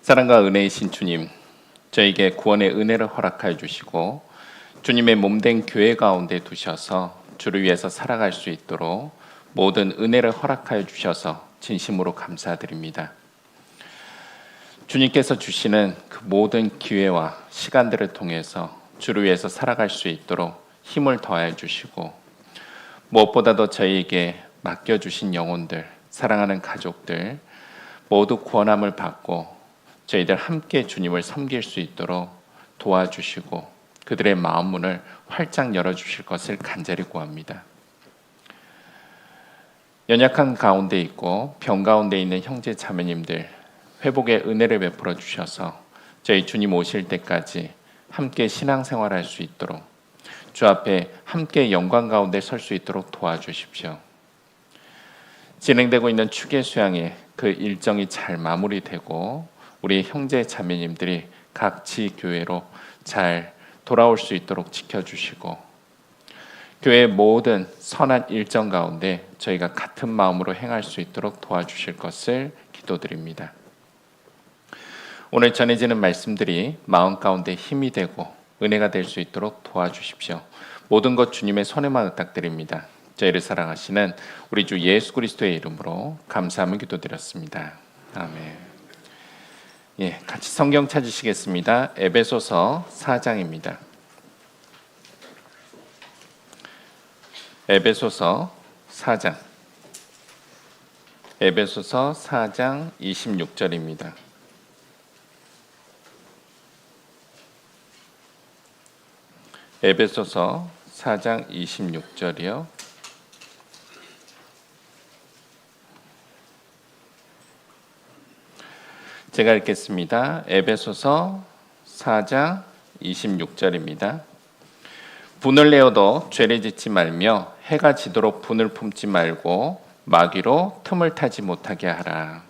사랑과 은혜이신 주님, 저에게 구원의 은혜를 허락하여 주시고 주님의 몸된 교회 가운데 두셔서 주를 위해서 살아갈 수 있도록 모든 은혜를 허락하여 주셔서 진심으로 감사드립니다. 주님께서 주시는 그 모든 기회와 시간들을 통해서 주를 위해서 살아갈 수 있도록 힘을 더하여 주시고, 무엇보다도 저희에게 맡겨주신 영혼들, 사랑하는 가족들 모두 구원함을 받고 저희들 함께 주님을 섬길 수 있도록 도와주시고 그들의 마음 문을 활짝 열어주실 것을 간절히 구합니다. 연약한 가운데 있고 병 가운데 있는 형제 자매님들 회복의 은혜를 베풀어 주셔서 저희 주님 오실 때까지 함께 신앙생활할 수 있도록, 주 앞에 함께 영광 가운데 설 수 있도록 도와주십시오. 진행되고 있는 추계 수양의 그 일정이 잘 마무리되고 우리 형제 자매님들이 각 지교회로 잘 돌아올 수 있도록 지켜주시고, 교회의 모든 선한 일정 가운데 저희가 같은 마음으로 행할 수 있도록 도와주실 것을 기도드립니다. 오늘 전해지는 말씀들이 마음 가운데 힘이 되고 은혜가 될 수 있도록 도와주십시오. 모든 것 주님의 손에만 의탁드립니다. 저희를 사랑하시는 우리 주 예수 그리스도의 이름으로 감사하며 기도드렸습니다. 아멘. 같이 성경 찾으시겠습니다. 에베소서 4장입니다. 에베소서 4장 26절입니다. 에베소서 4장 26절이요. 제가 읽겠습니다. 에베소서 4장 26절입니다. 분을 내어도 죄를 짓지 말며 해가 지도록 분을 품지 말고 마귀로 틈을 타지 못하게 하라.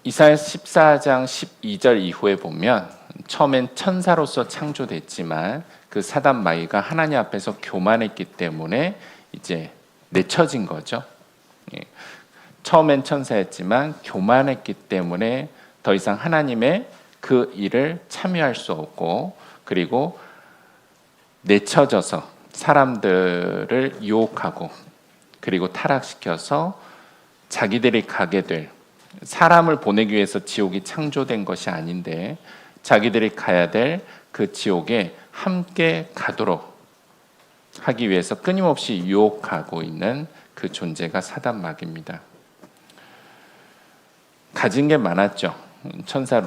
이사야 14장 12절 이후에 보면 처음엔 천사로서 창조됐지만 그 사단 마귀가 하나님 앞에서 교만했기 때문에 이제 내쳐진 거죠. 처음엔 천사였지만 교만했기 때문에 더 이상 하나님의 그 일을 참여할 수 없고, 그리고 내쳐져서 사람들을 유혹하고 그리고 타락시켜서 자기들이 가게 될, 사람을 보내기 위해서 지옥이 창조된 것이 아닌데 자기들이 가야 될 그 지옥에 함께 가도록 하기 위해서 끊임없이 유혹하고 있는 그 존재가 사단 마귀입니다. 가진 게 많았죠. 천사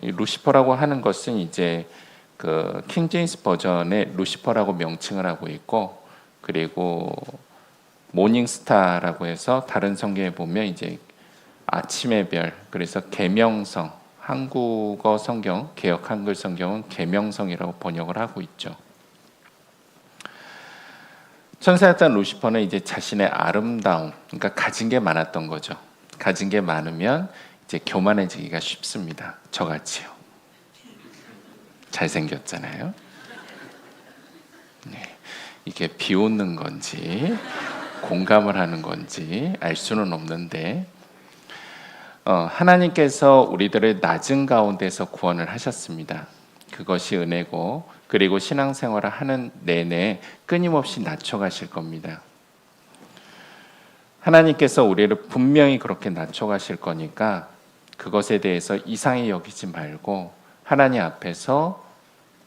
루시퍼라고 하는 것은 이제 그 킹제임스 버전의 루시퍼라고 명칭을 하고 있고, 그리고 모닝스타라고 해서 다른 성경에 보면 이제 아침의 별, 그래서 계명성, 한국어 성경, 개역 한글 성경은 계명성이라고 번역을 하고 있죠. 천사였던 루시퍼는 이제 자신의 아름다움, 그러니까 가진 게 많았던 거죠. 가진 게 많으면 이제 교만해지기가 쉽습니다. 저같이요. 잘생겼잖아요. 이게 비웃는 건지 공감을 하는 건지 알 수는 없는데, 하나님께서 우리들을 낮은 가운데서 구원을 하셨습니다. 그것이 은혜고, 그리고 신앙생활을 하는 내내 끊임없이 낮춰가실 겁니다. 하나님께서 우리를 분명히 그렇게 낮춰가실 거니까 그것에 대해서 이상히 여기지 말고 하나님 앞에서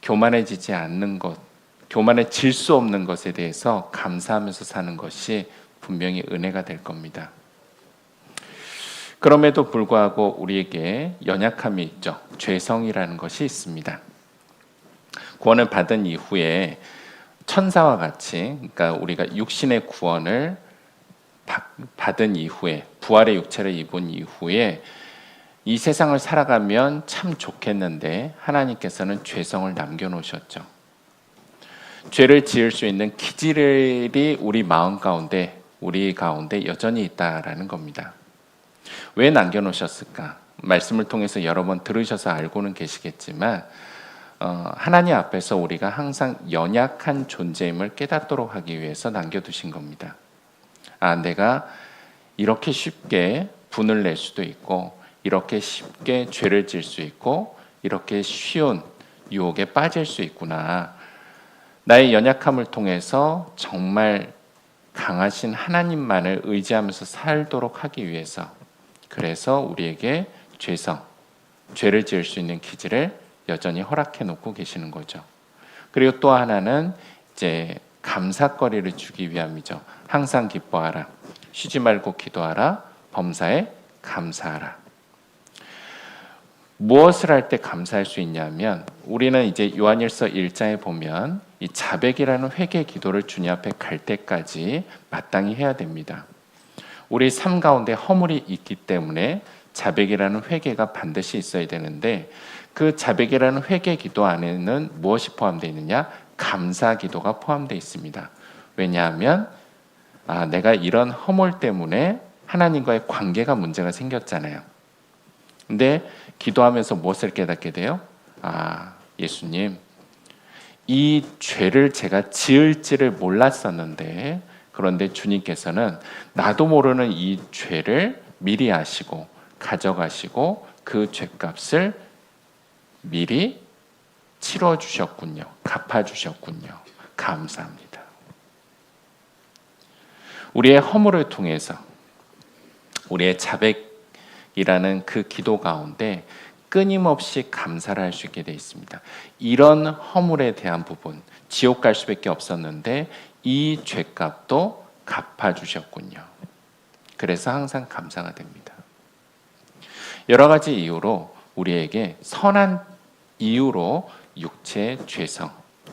교만해지지 않는 것, 교만해질 수 없는 것에 대해서 감사하면서 사는 것이 분명히 은혜가 될 겁니다. 그럼에도 불구하고 우리에게 연약함이 있죠. 죄성이라는 것이 있습니다. 구원을 받은 이후에 천사와 같이, 그러니까 우리가 육신의 구원을 받은 이후에, 부활의 육체를 입은 이후에 이 세상을 살아가면 참 좋겠는데 하나님께서는 죄성을 남겨놓으셨죠. 죄를 지을 수 있는 기질이 우리 마음 가운데, 우리 가운데 여전히 있다라는 겁니다. 왜 남겨놓으셨을까? 말씀을 통해서 여러 번 들으셔서 알고는 계시겠지만 하나님 앞에서 우리가 항상 연약한 존재임을 깨닫도록 하기 위해서 남겨두신 겁니다. 내가 이렇게 쉽게 분을 낼 수도 있고 이렇게 쉽게 죄를 지을 수 있고 이렇게 쉬운 유혹에 빠질 수 있구나. 나의 연약함을 통해서 정말 강하신 하나님만을 의지하면서 살도록 하기 위해서, 그래서 우리에게 죄를 지을 수 있는 기질을 여전히 허락해 놓고 계시는 거죠. 그리고 또 하나는 이제 감사거리를 주기 위함이죠. 항상 기뻐하라, 쉬지 말고 기도하라, 범사에 감사하라. 무엇을 할 때 감사할 수 있냐면, 우리는 이제 요한일서 1장에 보면 이 자백이라는 회개 기도를 주님 앞에 갈 때까지 마땅히 해야 됩니다. 우리 삶 가운데 허물이 있기 때문에 자백이라는 회개가 반드시 있어야 되는데, 그 자백이라는 회개 기도 안에는 무엇이 포함되어 있느냐? 감사 기도가 포함되어 있습니다. 왜냐하면 내가 이런 허물 때문에 하나님과의 관계가 문제가 생겼잖아요. 근데 기도하면서 무엇을 깨닫게 돼요? 예수님, 이 죄를 제가 지을지를 몰랐었는데, 그런데 주님께서는 나도 모르는 이 죄를 미리 아시고 가져가시고 그 죄값을 미리 치러주셨군요. 갚아주셨군요. 감사합니다. 우리의 허물을 통해서 우리의 자백이라는 그 기도 가운데 끊임없이 감사를 할 수 있게 되어 있습니다. 이런 허물에 대한 부분, 지옥 갈 수밖에 없었는데 이 죄값도 갚아주셨군요. 그래서 항상 감사가 됩니다. 여러 가지 이유로 우리에게 선한 이유로 육체의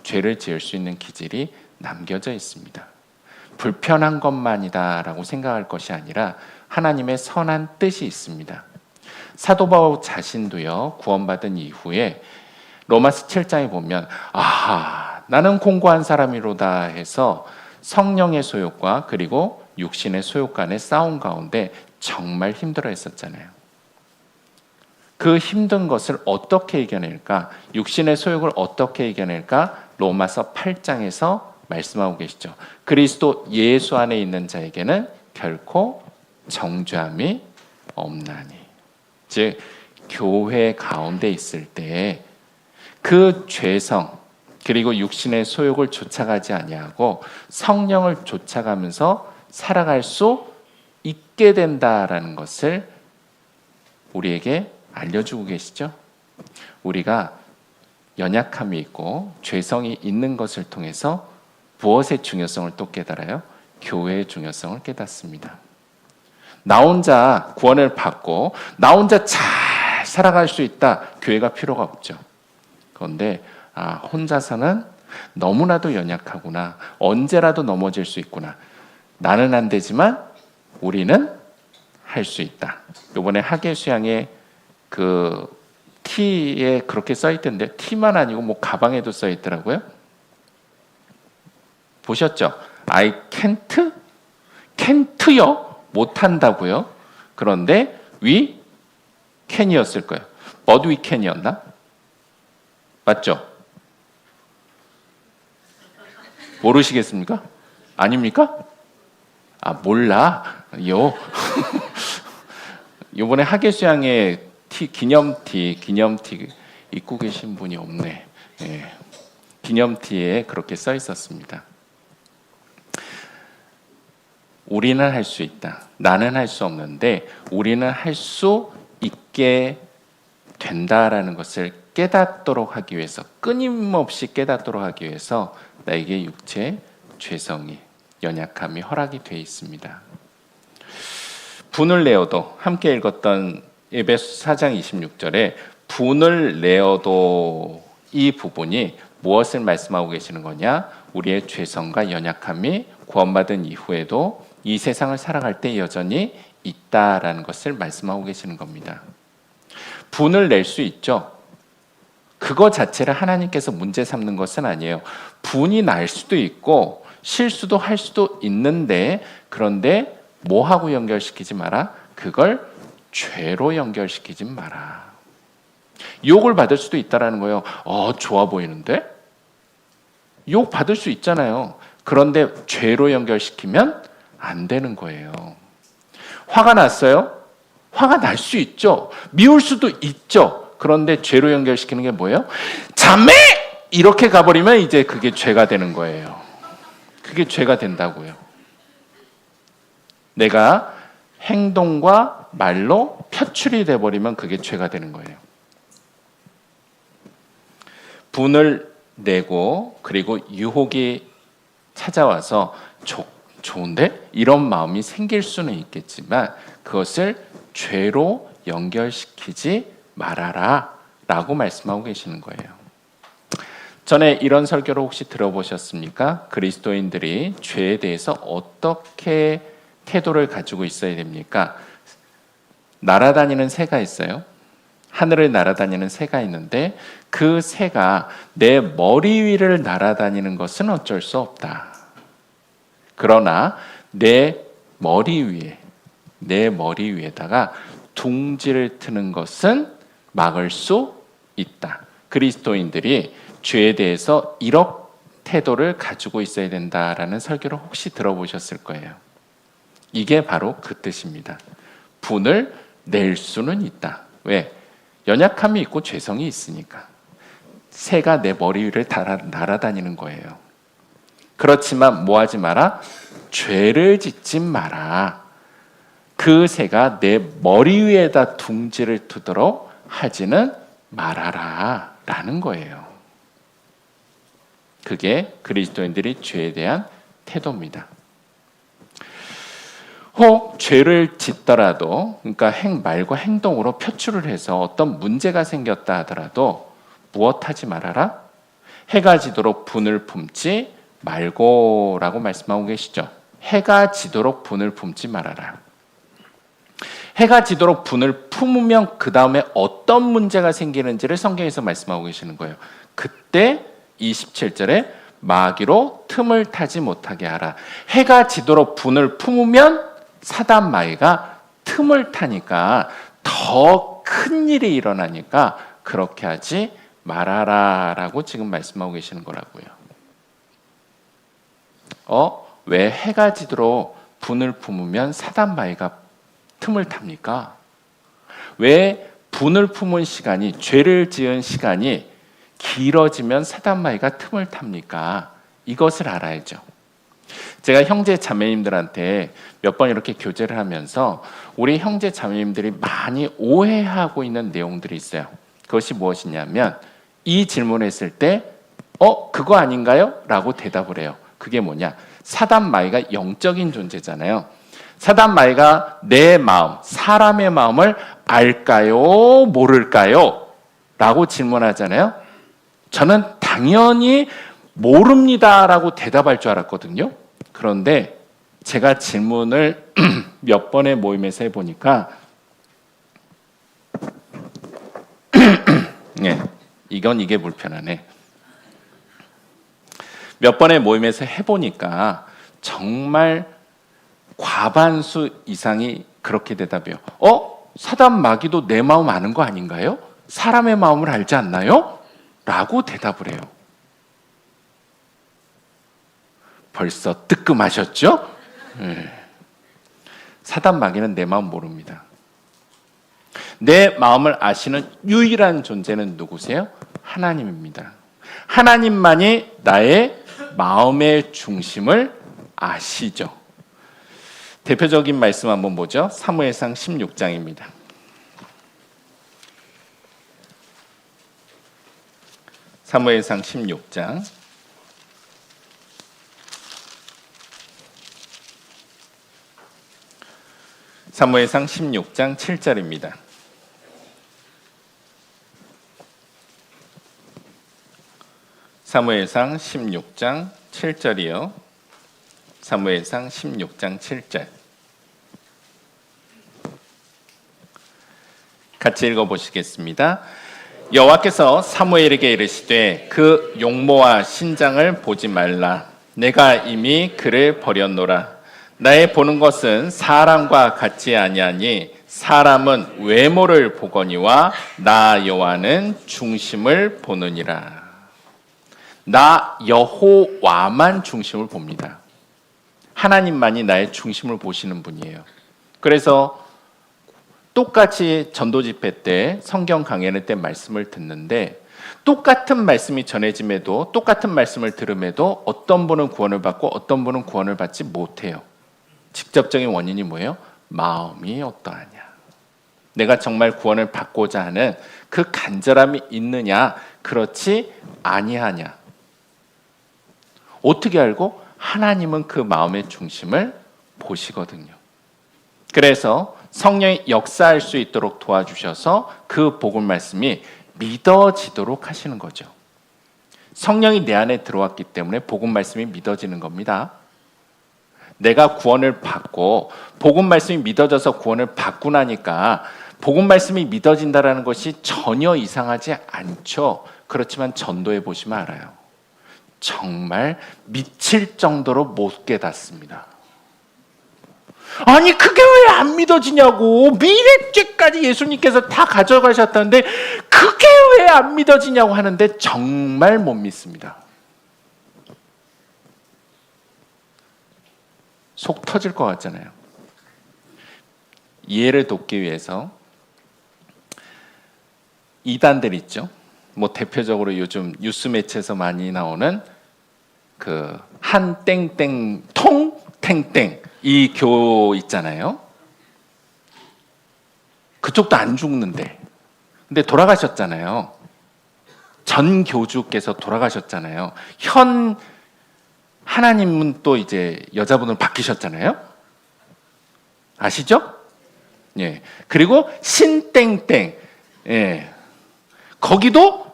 죄를 지을 수 있는 기질이 남겨져 있습니다. 불편한 것만이다라고 생각할 것이 아니라 하나님의 선한 뜻이 있습니다. 사도 바울 자신도요, 구원받은 이후에 로마서 7장에 보면 나는 공고한 사람이로다 해서 성령의 소욕과 그리고 육신의 소욕 간의 싸움 가운데 정말 힘들어 했었잖아요. 그 힘든 것을 어떻게 이겨낼까? 육신의 소욕을 어떻게 이겨낼까? 로마서 8장에서 말씀하고 계시죠. 그리스도 예수 안에 있는 자에게는 결코 정죄함이 없나니. 즉 교회 가운데 있을 때 그 죄성 그리고 육신의 소욕을 쫓아가지 아니하고 성령을 쫓아가면서 살아갈 수 있게 된다라는 것을 우리에게 알려주고 계시죠. 우리가 연약함이 있고 죄성이 있는 것을 통해서 무엇의 중요성을 또 깨달아요? 교회의 중요성을 깨닫습니다. 나 혼자 구원을 받고 나 혼자 잘 살아갈 수 있다. 교회가 필요가 없죠. 그런데 혼자서는 너무나도 연약하구나. 언제라도 넘어질 수 있구나. 나는 안 되지만 우리는 할 수 있다. 이번에 학예 수양에 그 T에 그렇게 써 있던데, T만 아니고 뭐 가방에도 써 있더라고요. 보셨죠? I can't? can't요? 못한다고요? 그런데 we can이었을 거예요. but we can이었나? 맞죠? 모르시겠습니까? 아닙니까? 몰라. 요번에 학예 수양에 기념티 입고 계신 분이 없네. 예. 기념티에 그렇게 써 있었습니다. 우리는 할 수 있다. 나는 할 수 없는데 우리는 할 수 있게 된다라는 것을 깨닫도록 하기 위해서, 끊임없이 깨닫도록 하기 위해서 나에게 육체, 죄성이, 연약함이 허락이 되어 있습니다. 분을 내어도, 함께 읽었던 에베소 4장 26절에 분을 내어도, 이 부분이 무엇을 말씀하고 계시는 거냐? 우리의 죄성과 연약함이 구원받은 이후에도 이 세상을 살아갈 때 여전히 있다라는 것을 말씀하고 계시는 겁니다. 분을 낼 수 있죠. 그거 자체를 하나님께서 문제 삼는 것은 아니에요. 분이 날 수도 있고 실수도 할 수도 있는데, 그런데 뭐하고 연결시키지 마라? 그걸 죄로 연결시키지 마라. 욕을 받을 수도 있다라는 거예요. 좋아 보이는데? 욕 받을 수 있잖아요. 그런데 죄로 연결시키면 안 되는 거예요. 화가 났어요? 화가 날 수 있죠. 미울 수도 있죠. 그런데 죄로 연결시키는 게 뭐예요? 자매! 이렇게 가버리면 이제 그게 죄가 되는 거예요. 그게 죄가 된다고요. 내가 행동과 말로 표출이 돼버리면 그게 죄가 되는 거예요. 분을 내고 그리고 유혹이 찾아와서 좋은데? 이런 마음이 생길 수는 있겠지만 그것을 죄로 연결시키지 말아라 라고 말씀하고 계시는 거예요. 전에 이런 설교를 혹시 들어보셨습니까? 그리스도인들이 죄에 대해서 어떻게 태도를 가지고 있어야 됩니까? 날아다니는 새가 있어요. 하늘을 날아다니는 새가 있는데 그 새가 내 머리 위를 날아다니는 것은 어쩔 수 없다. 그러나 내 머리 위에다가 둥지를 트는 것은 막을 수 있다. 그리스도인들이 죄에 대해서 이런 태도를 가지고 있어야 된다라는 설교를 혹시 들어보셨을 거예요. 이게 바로 그 뜻입니다. 분을 낼 수는 있다. 왜? 연약함이 있고 죄성이 있으니까. 새가 내 머리 위를 날아다니는 거예요. 그렇지만 뭐 하지 마라? 죄를 짓지 마라. 그 새가 내 머리 위에다 둥지를 두도록 하지는 말아라 라는 거예요. 그게 그리스도인들이 죄에 대한 태도입니다. 혹 죄를 짓더라도, 그러니까 말과 행동으로 표출을 해서 어떤 문제가 생겼다 하더라도 무엇하지 말아라? 해가 지도록 분을 품지 말고라고 말씀하고 계시죠. 해가 지도록 분을 품지 말아라. 해가 지도록 분을 품으면 그 다음에 어떤 문제가 생기는지를 성경에서 말씀하고 계시는 거예요. 그때 27절에 마귀로 틈을 타지 못하게 하라. 해가 지도록 분을 품으면 사단 마귀가 틈을 타니까 더 큰 일이 일어나니까 그렇게 하지 말아라 라고 지금 말씀하고 계시는 거라고요. 왜 해가 지도록 분을 품으면 사단 마귀가 틈을 탑니까? 왜 분을 품은 시간이, 죄를 지은 시간이 길어지면 사단 마귀가 틈을 탑니까? 이것을 알아야죠. 제가 형제 자매님들한테 몇 번 이렇게 교제를 하면서 우리 형제 자매님들이 많이 오해하고 있는 내용들이 있어요. 그것이 무엇이냐면 이 질문을 했을 때 그거 아닌가요? 라고 대답을 해요. 그게 뭐냐? 사단 마귀가 영적인 존재잖아요. 사단 마귀가 내 마음, 사람의 마음을 알까요? 모를까요? 라고 질문하잖아요. 저는 당연히 모릅니다라고 대답할 줄 알았거든요. 그런데 제가 질문을 몇 번의 모임에서 해보니까 네, 이게 불편하네. 몇 번의 모임에서 해보니까 정말 과반수 이상이 그렇게 대답해요. 사단 마귀도 내 마음 아는 거 아닌가요? 사람의 마음을 알지 않나요? 라고 대답을 해요. 벌써 뜨끔하셨죠? 네. 사단 마귀는 내 마음 모릅니다. 내 마음을 아시는 유일한 존재는 누구세요? 하나님입니다. 하나님만이 나의 마음의 중심을 아시죠. 대표적인 말씀 한번 보죠. 사무엘상 16장입니다. 사무엘상 16장 사무엘상 16장 7절입니다. 사무엘상 16장 7절이요. 사무엘상 16장 7절. 같이 읽어보시겠습니다. 여호와께서 사무엘에게 이르시되 그 용모와 신장을 보지 말라. 내가 이미 그를 버렸노라. 나의 보는 것은 사람과 같지 아니하니 사람은 외모를 보거니와 나 여호와는 중심을 보느니라. 나 여호와만 중심을 봅니다. 하나님만이 나의 중심을 보시는 분이에요. 그래서 똑같이 전도 집회 때 성경 강연할 때 말씀을 듣는데 똑같은 말씀이 전해짐에도 똑같은 말씀을 들음에도 어떤 분은 구원을 받고 어떤 분은 구원을 받지 못해요. 직접적인 원인이 뭐예요? 마음이 어떠하냐. 내가 정말 구원을 받고자 하는 그 간절함이 있느냐, 그렇지 아니하냐. 어떻게 알고? 하나님은 그 마음의 중심을 보시거든요. 그래서 성령이 역사할 수 있도록 도와주셔서 그 복음 말씀이 믿어지도록 하시는 거죠. 성령이 내 안에 들어왔기 때문에 복음 말씀이 믿어지는 겁니다. 내가 구원을 받고 복음 말씀이 믿어져서 구원을 받고 나니까 복음 말씀이 믿어진다는 것이 전혀 이상하지 않죠. 그렇지만 전도해 보시면 알아요. 정말 미칠 정도로 못 깨닫습니다. 아니 그게 왜 안 믿어지냐고. 미래죄까지 예수님께서 다 가져가셨다는데 그게 왜 안 믿어지냐고 하는데 정말 못 믿습니다. 속 터질 것 같잖아요. 이해를 돕기 위해서 이단들 있죠. 뭐 대표적으로 요즘 뉴스 매체에서 많이 나오는 그 한 땡땡 통 땡땡 이 교 있잖아요. 그쪽도 안 죽는데 근데 돌아가셨잖아요. 전 교주께서 돌아가셨잖아요. 현 하나님은 또 이제 여자분으로 바뀌셨잖아요. 아시죠? 예. 그리고 신땡땡, 예. 거기도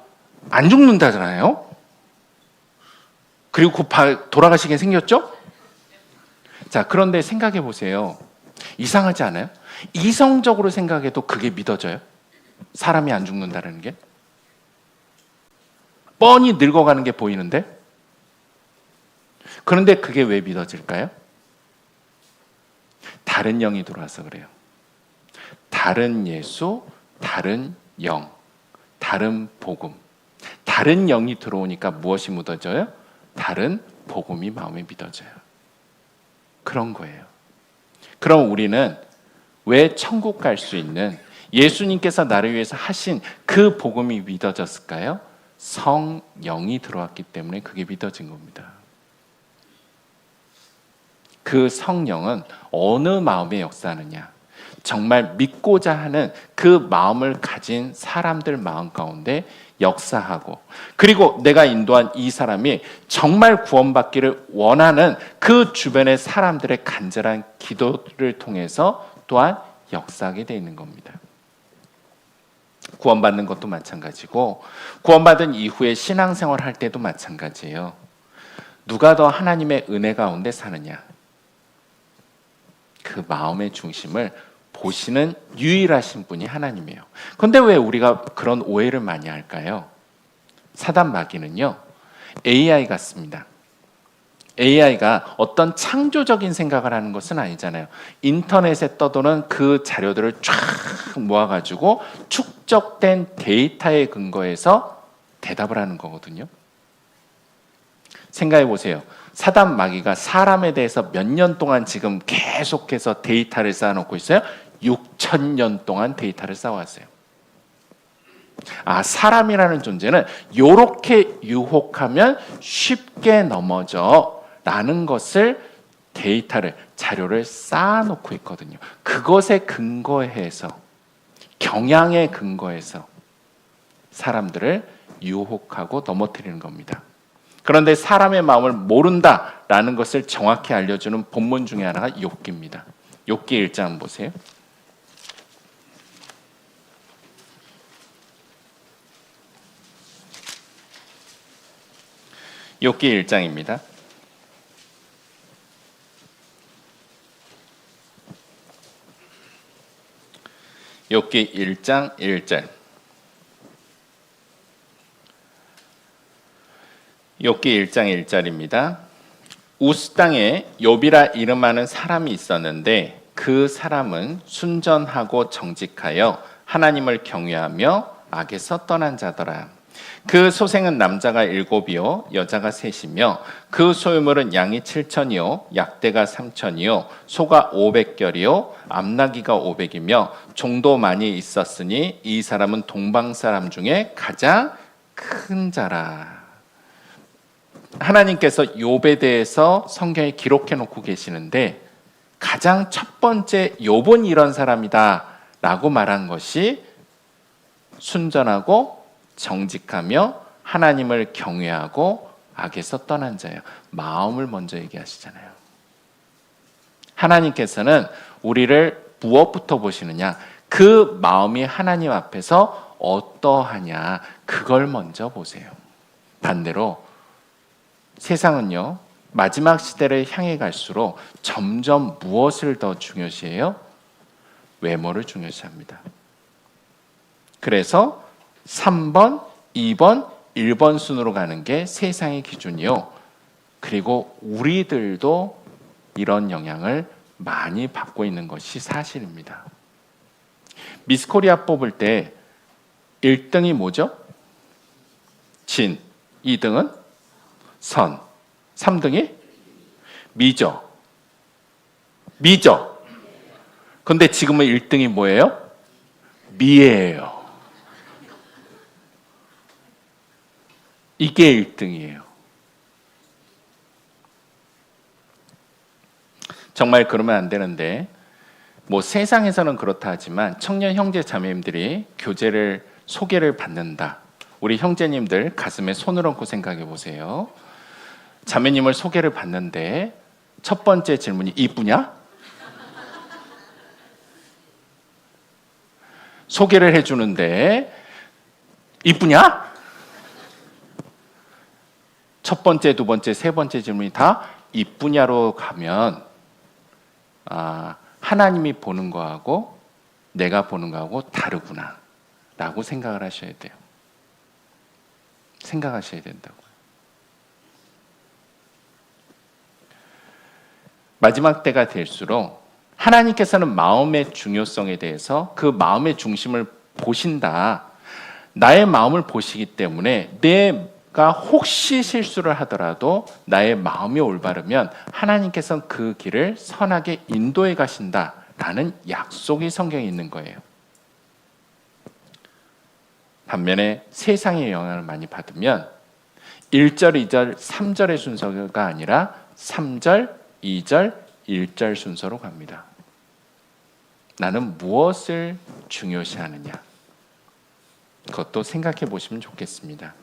안 죽는다잖아요. 그리고 돌아가시게 생겼죠? 자, 그런데 생각해 보세요. 이상하지 않아요? 이성적으로 생각해도 그게 믿어져요? 사람이 안 죽는다는 게? 뻔히 늙어가는 게 보이는데? 그런데 그게 왜 믿어질까요? 다른 영이 들어와서 그래요. 다른 예수, 다른 영, 다른 복음. 다른 영이 들어오니까 무엇이 묻어져요? 다른 복음이 마음에 믿어져요. 그런 거예요. 그럼 우리는 왜 천국 갈 수 있는 예수님께서 나를 위해서 하신 그 복음이 믿어졌을까요? 성령이 들어왔기 때문에 그게 믿어진 겁니다. 그 성령은 어느 마음에 역사하느냐? 정말 믿고자 하는 그 마음을 가진 사람들 마음 가운데 역사하고, 그리고 내가 인도한 이 사람이 정말 구원받기를 원하는 그 주변의 사람들의 간절한 기도를 통해서 또한 역사하게 되어 있는 겁니다. 구원받는 것도 마찬가지고 구원받은 이후에 신앙생활 할 때도 마찬가지예요. 누가 더 하나님의 은혜 가운데 사느냐? 그 마음의 중심을 보시는 유일하신 분이 하나님이에요. 그런데 왜 우리가 그런 오해를 많이 할까요? 사단 마귀는요, AI 같습니다. AI가 어떤 창조적인 생각을 하는 것은 아니잖아요. 인터넷에 떠도는 그 자료들을 쫙 모아가지고 축적된 데이터에 근거해서 대답을 하는 거거든요. 생각해 보세요. 사단 마귀가 사람에 대해서 몇 년 동안 지금 계속해서 데이터를 쌓아놓고 있어요? 6,000년 동안 데이터를 쌓아왔어요. 아, 사람이라는 존재는 이렇게 유혹하면 쉽게 넘어져 라는 것을 데이터를, 자료를 쌓아놓고 있거든요. 그것에 근거해서, 경향에 근거해서 사람들을 유혹하고 넘어뜨리는 겁니다. 그런데 사람의 마음을 모른다라는 것을 정확히 알려주는 본문 중에 하나가 욥기입니다. 욥기 1장 보세요. 욥기 1장입니다. 욥기 1장 1절. 욥기 1장 1절입니다. 우스 땅에 욥이라 이름하는 사람이 있었는데 그 사람은 순전하고 정직하여 하나님을 경외하며 악에서 떠난 자더라. 그 소생은 남자가 7이요 여자가 3이며 그 소유물은 양이 7천이요 약대가 3천이요 소가 500결이요 암나귀가 500이며 종도 많이 있었으니 이 사람은 동방 사람 중에 가장 큰 자라. 하나님께서 욥에 대해서 성경에 기록해 놓고 계시는데 가장 첫 번째 욥은 이런 사람이다 라고 말한 것이 순전하고 정직하며 하나님을 경외하고 악에서 떠난 자예요. 마음을 먼저 얘기하시잖아요. 하나님께서는 우리를 무엇부터 보시느냐? 그 마음이 하나님 앞에서 어떠하냐? 그걸 먼저 보세요. 반대로 세상은요, 마지막 시대를 향해 갈수록 점점 무엇을 더 중요시해요? 외모를 중요시합니다. 그래서 3번, 2번, 1번 순으로 가는 게 세상의 기준이요. 그리고 우리들도 이런 영향을 많이 받고 있는 것이 사실입니다. 미스 코리아 뽑을 때 1등이 뭐죠? 진. 2등은 선. 3등이 미죠. 미죠. 근데 지금은 1등이 뭐예요? 미예요. 이게 1등이에요. 정말 그러면 안 되는데 뭐 세상에서는 그렇다 하지만 청년 형제 자매님들이 교제를 소개를 받는다. 우리 형제님들 가슴에 손을 얹고 생각해 보세요. 자매님을 소개를 받는데 첫 번째 질문이 이쁘냐? 소개를 해주는데 이쁘냐? 첫 번째, 두 번째, 세 번째 질문이 다 이쁘냐로 가면 하나님이 보는 거하고 내가 보는 거하고 다르구나 라고 생각을 하셔야 돼요. 생각하셔야 된다고요. 마지막 때가 될수록 하나님께서는 마음의 중요성에 대해서 그 마음의 중심을 보신다. 나의 마음을 보시기 때문에 내가 혹시 실수를 하더라도 나의 마음이 올바르면 하나님께서는 그 길을 선하게 인도해 가신다라는 약속이 성경에 있는 거예요. 반면에 세상의 영향을 많이 받으면 1절, 2절, 3절의 순서가 아니라 3절, 2절, 1절 순서로 갑니다. 나는 무엇을 중요시하느냐? 그것도 생각해 보시면 좋겠습니다.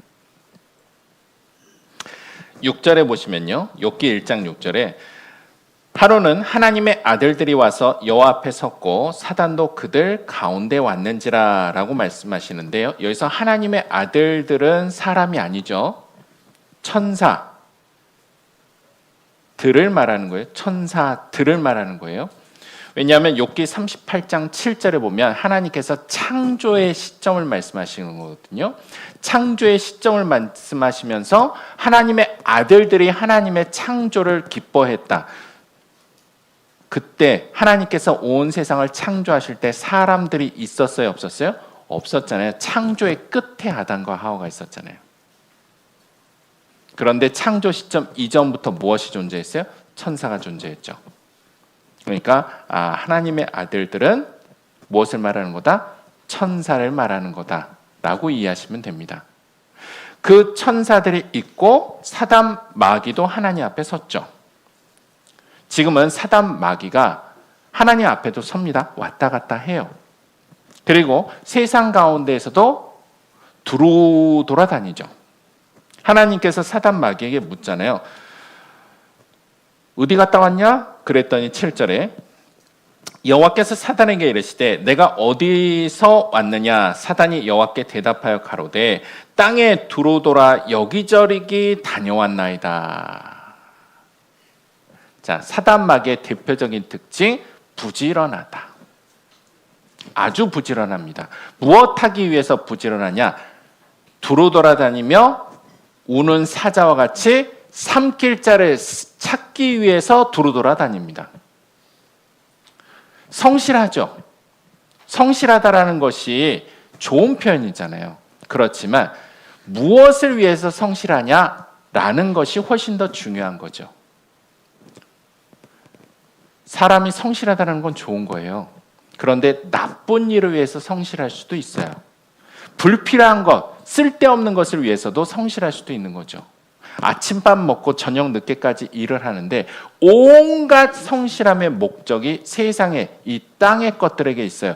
6절에 보시면요. 욥기 1장 6절에 하루는 하나님의 아들들이 와서 여호와 앞에 섰고 사단도 그들 가운데 왔는지라 라고 말씀하시는데요. 여기서 하나님의 아들들은 사람이 아니죠. 천사들을 말하는 거예요. 천사들을 말하는 거예요. 왜냐하면 욥기 38장 7절에 보면 하나님께서 창조의 시점을 말씀하시는 거거든요. 창조의 시점을 말씀하시면서 하나님의 아들들이 하나님의 창조를 기뻐했다. 그때 하나님께서 온 세상을 창조하실 때 사람들이 있었어요? 없었어요? 없었잖아요. 창조의 끝에 아담과 하와가 있었잖아요. 그런데 창조 시점 이전부터 무엇이 존재했어요? 천사가 존재했죠. 그러니까 하나님의 아들들은 무엇을 말하는 거다? 천사를 말하는 거다라고 이해하시면 됩니다. 그 천사들이 있고 사단 마귀도 하나님 앞에 섰죠. 지금은 사단 마귀가 하나님 앞에도 섭니다. 왔다 갔다 해요. 그리고 세상 가운데에서도 돌아다니죠. 하나님께서 사단 마귀에게 묻잖아요. 어디 갔다 왔냐? 그랬더니 7절에 여호와께서 사단에게 이르시되 내가 어디서 왔느냐? 사단이 여호와께 대답하여 가로되 땅에 두루돌아 여기저기 다녀왔나이다. 자, 사단 마귀의 대표적인 특징 부지런하다. 아주 부지런합니다. 무엇 하기 위해서 부지런하냐? 두루돌아다니며 우는 사자와 같이 삼킬 자를 찾기 위해서 두루돌아다닙니다. 성실하죠. 성실하다라는 것이 좋은 표현이잖아요. 그렇지만 무엇을 위해서 성실하냐라는 것이 훨씬 더 중요한 거죠. 사람이 성실하다는 건 좋은 거예요. 그런데 나쁜 일을 위해서 성실할 수도 있어요. 불필요한 것, 쓸데없는 것을 위해서도 성실할 수도 있는 거죠. 아침밥 먹고 저녁 늦게까지 일을 하는데 온갖 성실함의 목적이 세상에 이 땅의 것들에게 있어요.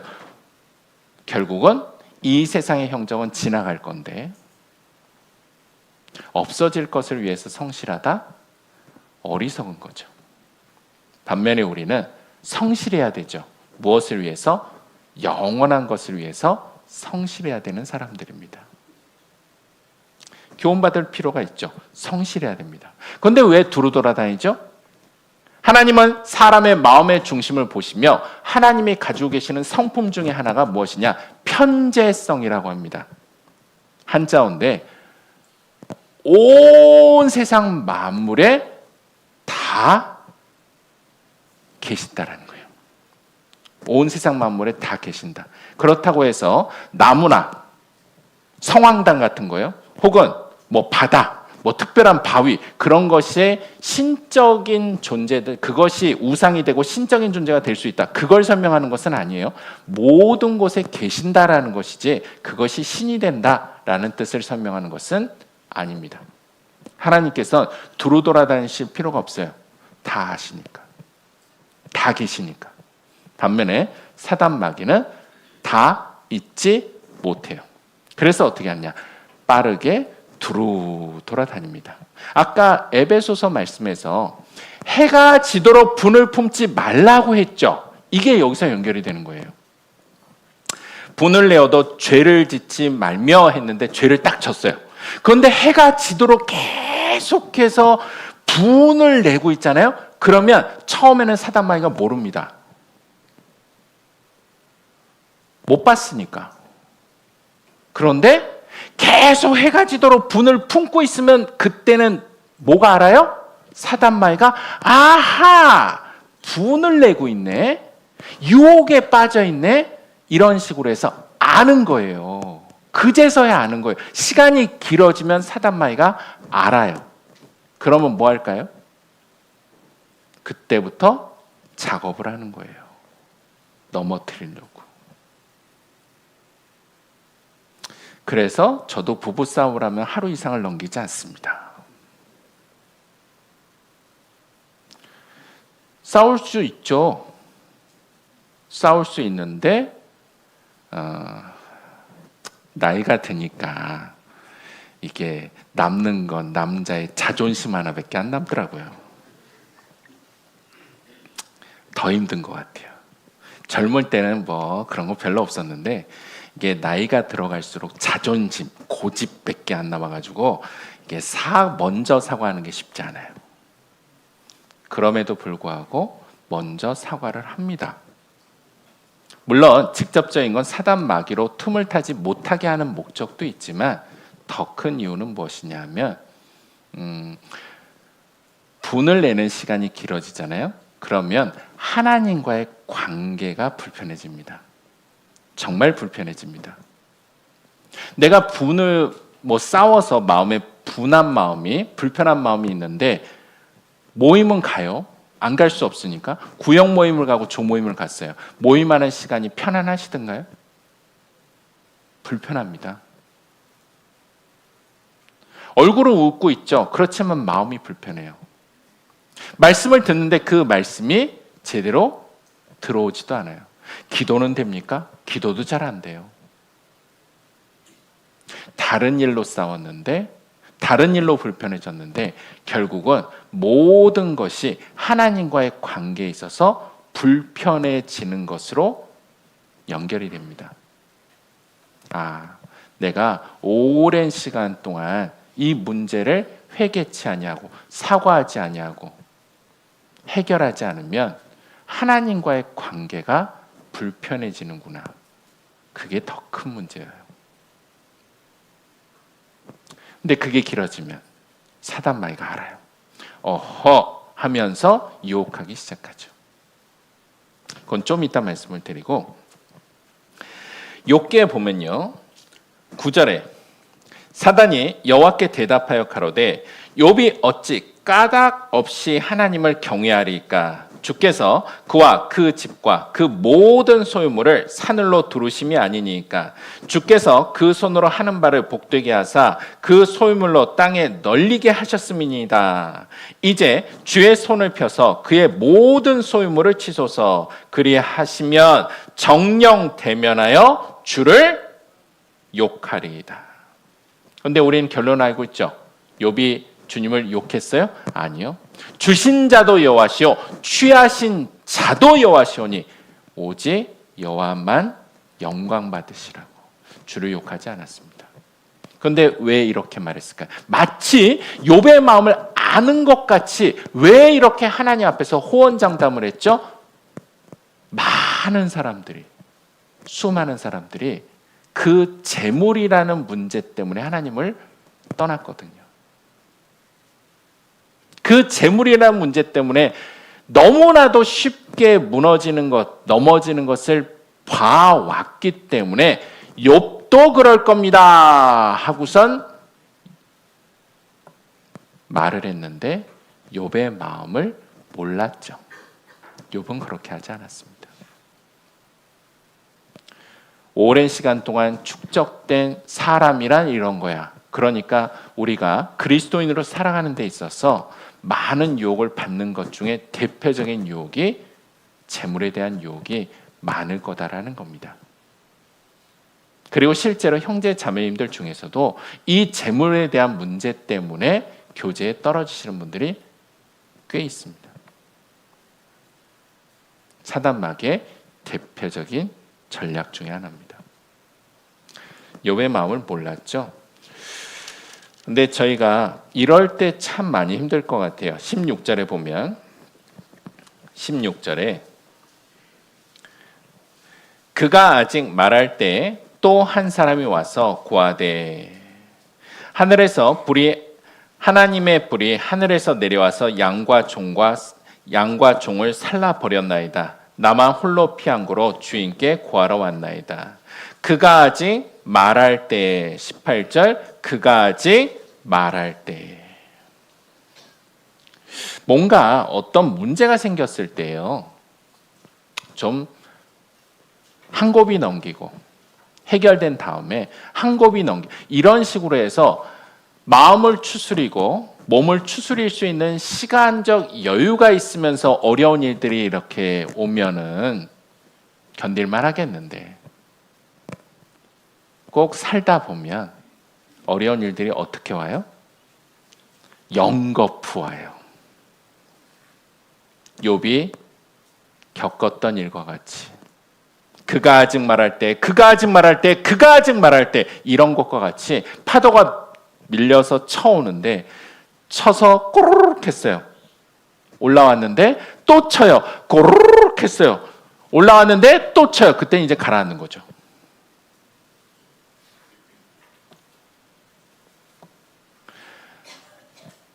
결국은 이 세상의 형정은 지나갈 건데 없어질 것을 위해서 성실하다? 어리석은 거죠. 반면에 우리는 성실해야 되죠. 무엇을 위해서? 영원한 것을 위해서 성실해야 되는 사람들입니다. 교훈받을 필요가 있죠. 성실해야 됩니다. 그런데 왜 두루 돌아다니죠? 하나님은 사람의 마음의 중심을 보시며 하나님이 가지고 계시는 성품 중에 하나가 무엇이냐? 편재성이라고 합니다. 한자어인데 온 세상 만물에 다 계신다라는 거예요. 온 세상 만물에 다 계신다. 그렇다고 해서 나무나 성황당 같은 거요. 혹은 뭐 바다, 뭐 특별한 바위 그런 것의 신적인 존재들 그것이 우상이 되고 신적인 존재가 될 수 있다. 그걸 설명하는 것은 아니에요. 모든 곳에 계신다라는 것이지 그것이 신이 된다라는 뜻을 설명하는 것은 아닙니다. 하나님께서는 두루 돌아다니실 필요가 없어요. 다 아시니까. 다 계시니까. 반면에 사단 마귀는 다 잊지 못해요. 그래서 어떻게 하느냐? 빠르게 두루 돌아다닙니다. 아까 에베소서 말씀에서 해가 지도록 분을 품지 말라고 했죠. 이게 여기서 연결이 되는 거예요. 분을 내어도 죄를 짓지 말며 했는데 죄를 딱 졌어요. 그런데 해가 지도록 계속해서 분을 내고 있잖아요. 그러면 처음에는 사단 마귀가 모릅니다. 못 봤으니까. 그런데 계속 해가 지도록 분을 품고 있으면 그때는 뭐가 알아요? 사단 마귀가 아하! 분을 내고 있네. 유혹에 빠져 있네. 이런 식으로 해서 아는 거예요. 그제서야 아는 거예요. 시간이 길어지면 사단 마귀가 알아요. 그러면 뭐 할까요? 그때부터 작업을 하는 거예요. 넘어뜨리려고. 그래서 저도 부부싸움을 하면 하루 이상을 넘기지 않습니다. 싸울 수 있죠. 싸울 수 있는데 나이가 드니까 이게 남는 건 남자의 자존심 하나밖에 안 남더라고요. 더 힘든 것 같아요. 젊을 때는 뭐 그런 거 별로 없었는데 이게 나이가 들어갈수록 자존심, 고집밖에 안 남아가지고 이게 먼저 사과하는 게 쉽지 않아요. 그럼에도 불구하고 먼저 사과를 합니다. 물론 직접적인 건 사단 마귀로 틈을 타지 못하게 하는 목적도 있지만 더 큰 이유는 무엇이냐면 분을 내는 시간이 길어지잖아요. 그러면 하나님과의 관계가 불편해집니다. 정말 불편해집니다. 내가 분을 싸워서 마음에 분한 마음이 불편한 마음이 있는데 모임은 가요. 안 갈 수 없으니까 구역 모임을 가고 조 모임을 갔어요. 모임하는 시간이 편안하시던가요? 불편합니다. 얼굴은 웃고 있죠. 그렇지만 마음이 불편해요. 말씀을 듣는데 그 말씀이 제대로 들어오지도 않아요. 기도는 됩니까? 기도도 잘 안 돼요. 다른 일로 싸웠는데 다른 일로 불편해졌는데 결국은 모든 것이 하나님과의 관계에 있어서 불편해지는 것으로 연결이 됩니다. 내가 오랜 시간 동안 이 문제를 회개치 아니하고 사과하지 아니하고 해결하지 않으면 하나님과의 관계가 불편해지는구나. 그게 더 큰 문제예요. 근데 그게 길어지면 사단 마귀가 알아요. 어허 하면서 유혹하기 시작하죠. 그건 좀 이따 말씀을 드리고 욥기에 보면요. 9절에 사단이 여호와께 대답하여 가로되 욥이 어찌 까닭 없이 하나님을 경외하리까? 주께서 그와 그 집과 그 모든 소유물을 사늘로 두르심이 아니니까. 주께서 그 손으로 하는 바를 복되게 하사 그 소유물로 땅에 널리게 하셨음이니이다. 이제 주의 손을 펴서 그의 모든 소유물을 치소서. 그리하시면 정령 대면하여 주를 욕하리이다. 그런데 우리는 결론 알고 있죠. 욥이 주님을 욕했어요? 아니요. 주신 자도 여호와시오 취하신 자도 여호와시오니 오직 여호와만 영광 받으시라고. 주를 욕하지 않았습니다. 그런데 왜 이렇게 말했을까요? 마치 욥의 마음을 아는 것 같이 왜 이렇게 하나님 앞에서 호언장담을 했죠? 수많은 사람들이 그 재물이라는 문제 때문에 하나님을 떠났거든요. 그 재물이라는 문제 때문에 너무나도 쉽게 무너지는 것, 넘어지는 것을 봐왔기 때문에 욥도 그럴 겁니다 하고선 말을 했는데 욥의 마음을 몰랐죠. 욥은 그렇게 하지 않았습니다. 오랜 시간 동안 축적된 사람이란 이런 거야. 그러니까 우리가 그리스도인으로 살아가는 데 있어서 많은 유혹을 받는 것 중에 대표적인 유혹이 재물에 대한 유혹이 많을 거다라는 겁니다. 그리고 실제로 형제 자매님들 중에서도 이 재물에 대한 문제 때문에 교제에 떨어지시는 분들이 꽤 있습니다. 사단마귀의 대표적인 전략 중에 하나입니다. 욥의 마음을 몰랐죠. 근데 저희가 이럴 때 참 많이 힘들 것 같아요. 16절에 보면 16절에 그가 아직 말할 때 또 한 사람이 와서 고하되 하나님의 불이 하늘에서 내려와서 양과 종을 살라 버렸나이다. 나만 홀로 피한 고로 주인께 고하러 왔나이다. 그가 아직 말할 때 18절 그가 아직 말할 때 뭔가 어떤 문제가 생겼을 때요 좀 한 곱이 넘기고 해결된 다음에 한 곱이 넘기고 이런 식으로 해서 마음을 추스리고 몸을 추스릴 수 있는 시간적 여유가 있으면서 어려운 일들이 이렇게 오면은 견딜만 하겠는데 꼭 살다 보면 어려운 일들이 어떻게 와요? 연거푸 와요. 욥이 겪었던 일과 같이 그가 아직 말할 때 이런 것과 같이 파도가 밀려서 쳐오는데 쳐서 꼬르륵 했어요. 올라왔는데 또 쳐요. 꼬르륵 했어요. 올라왔는데 또 쳐요. 그때는 이제 가라앉는 거죠.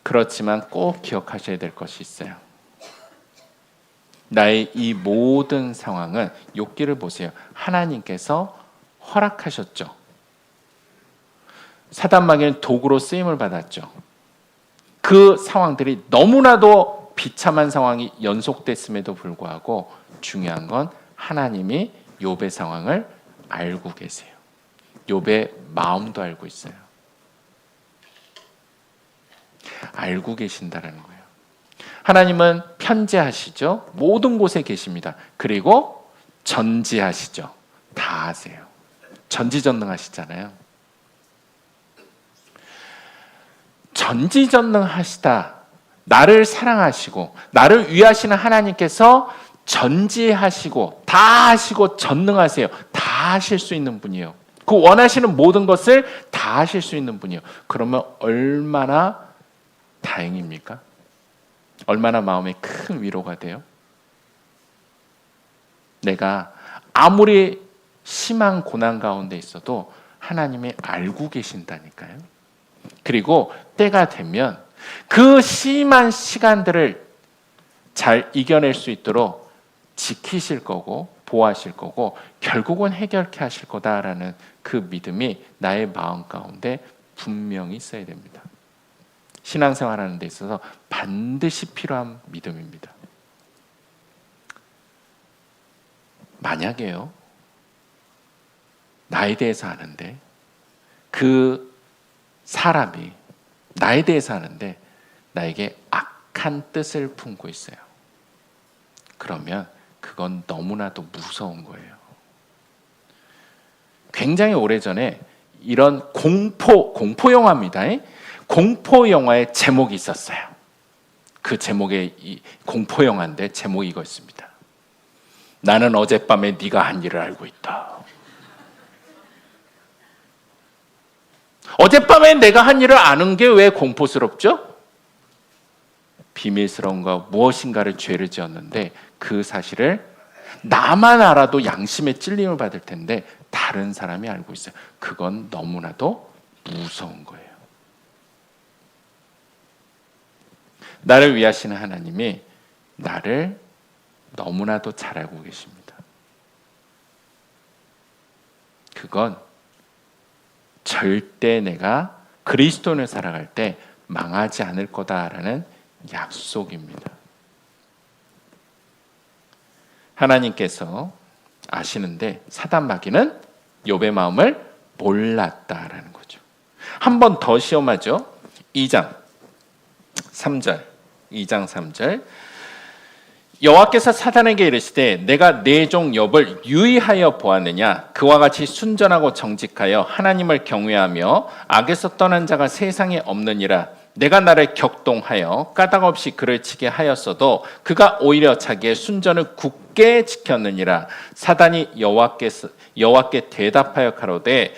그렇지만 꼭 기억하셔야 될 것이 있어요. 나의 이 모든 상황은 욥기를 보세요. 하나님께서 허락하셨죠. 사단마귀는 도구로 쓰임을 받았죠. 그 상황들이 너무나도 비참한 상황이 연속됐음에도 불구하고 중요한 건 하나님이 욥의 상황을 알고 계세요. 욥의 마음도 알고 있어요. 알고 계신다라는 거예요. 하나님은 편재하시죠. 모든 곳에 계십니다. 그리고 전지하시죠. 다 아세요. 전지전능하시잖아요. 전지전능하시다. 나를 사랑하시고 나를 위하시는 하나님께서 전지하시고 다 하시고 전능하세요. 다 하실 수 있는 분이에요. 그 원하시는 모든 것을 다 하실 수 있는 분이에요. 그러면 얼마나 다행입니까? 얼마나 마음에 큰 위로가 돼요? 내가 아무리 심한 고난 가운데 있어도 하나님이 알고 계신다니까요. 그리고 때가 되면 그 심한 시간들을 잘 이겨낼 수 있도록 지키실 거고 보호하실 거고 결국은 해결케 하실 거다라는 그 믿음이 나의 마음 가운데 분명히 있어야 됩니다. 신앙생활하는 데 있어서 반드시 필요한 믿음입니다. 만약에요, 나에 대해서 아는데 그 사람이 나에 대해서 아는데 나에게 악한 뜻을 품고 있어요. 그러면 그건 너무나도 무서운 거예요. 굉장히 오래전에 이런 공포 영화입니다. 공포 영화의 제목이 있었어요. 그 제목의 공포 영화인데 제목이 이거였습니다. 나는 어젯밤에 네가 한 일을 알고 있다. 어젯밤에 내가 한 일을 아는 게 왜 공포스럽죠? 비밀스러운 거 무엇인가를 죄를 지었는데 그 사실을 나만 알아도 양심의 찔림을 받을 텐데 다른 사람이 알고 있어요. 그건 너무나도 무서운 거예요. 나를 위하시는 하나님이 나를 너무나도 잘 알고 계십니다. 그건 절대 내가 그리스도인을 살아갈 때 망하지 않을 거다라는 약속입니다. 하나님께서 아시는데 사단 마귀는 욥의 마음을 몰랐다라는 거죠. 한 번 더 시험하죠. 2장 3절 여호와께서 사단에게 이르시되 내가 내 종 욥을 유의하여 보았느냐. 그와 같이 순전하고 정직하여 하나님을 경외하며 악에서 떠난 자가 세상에 없느니라. 내가 나를 격동하여 까닭없이 그를 치게 하였어도 그가 오히려 자기의 순전을 굳게 지켰느니라. 사단이 여호와께 대답하여 가로되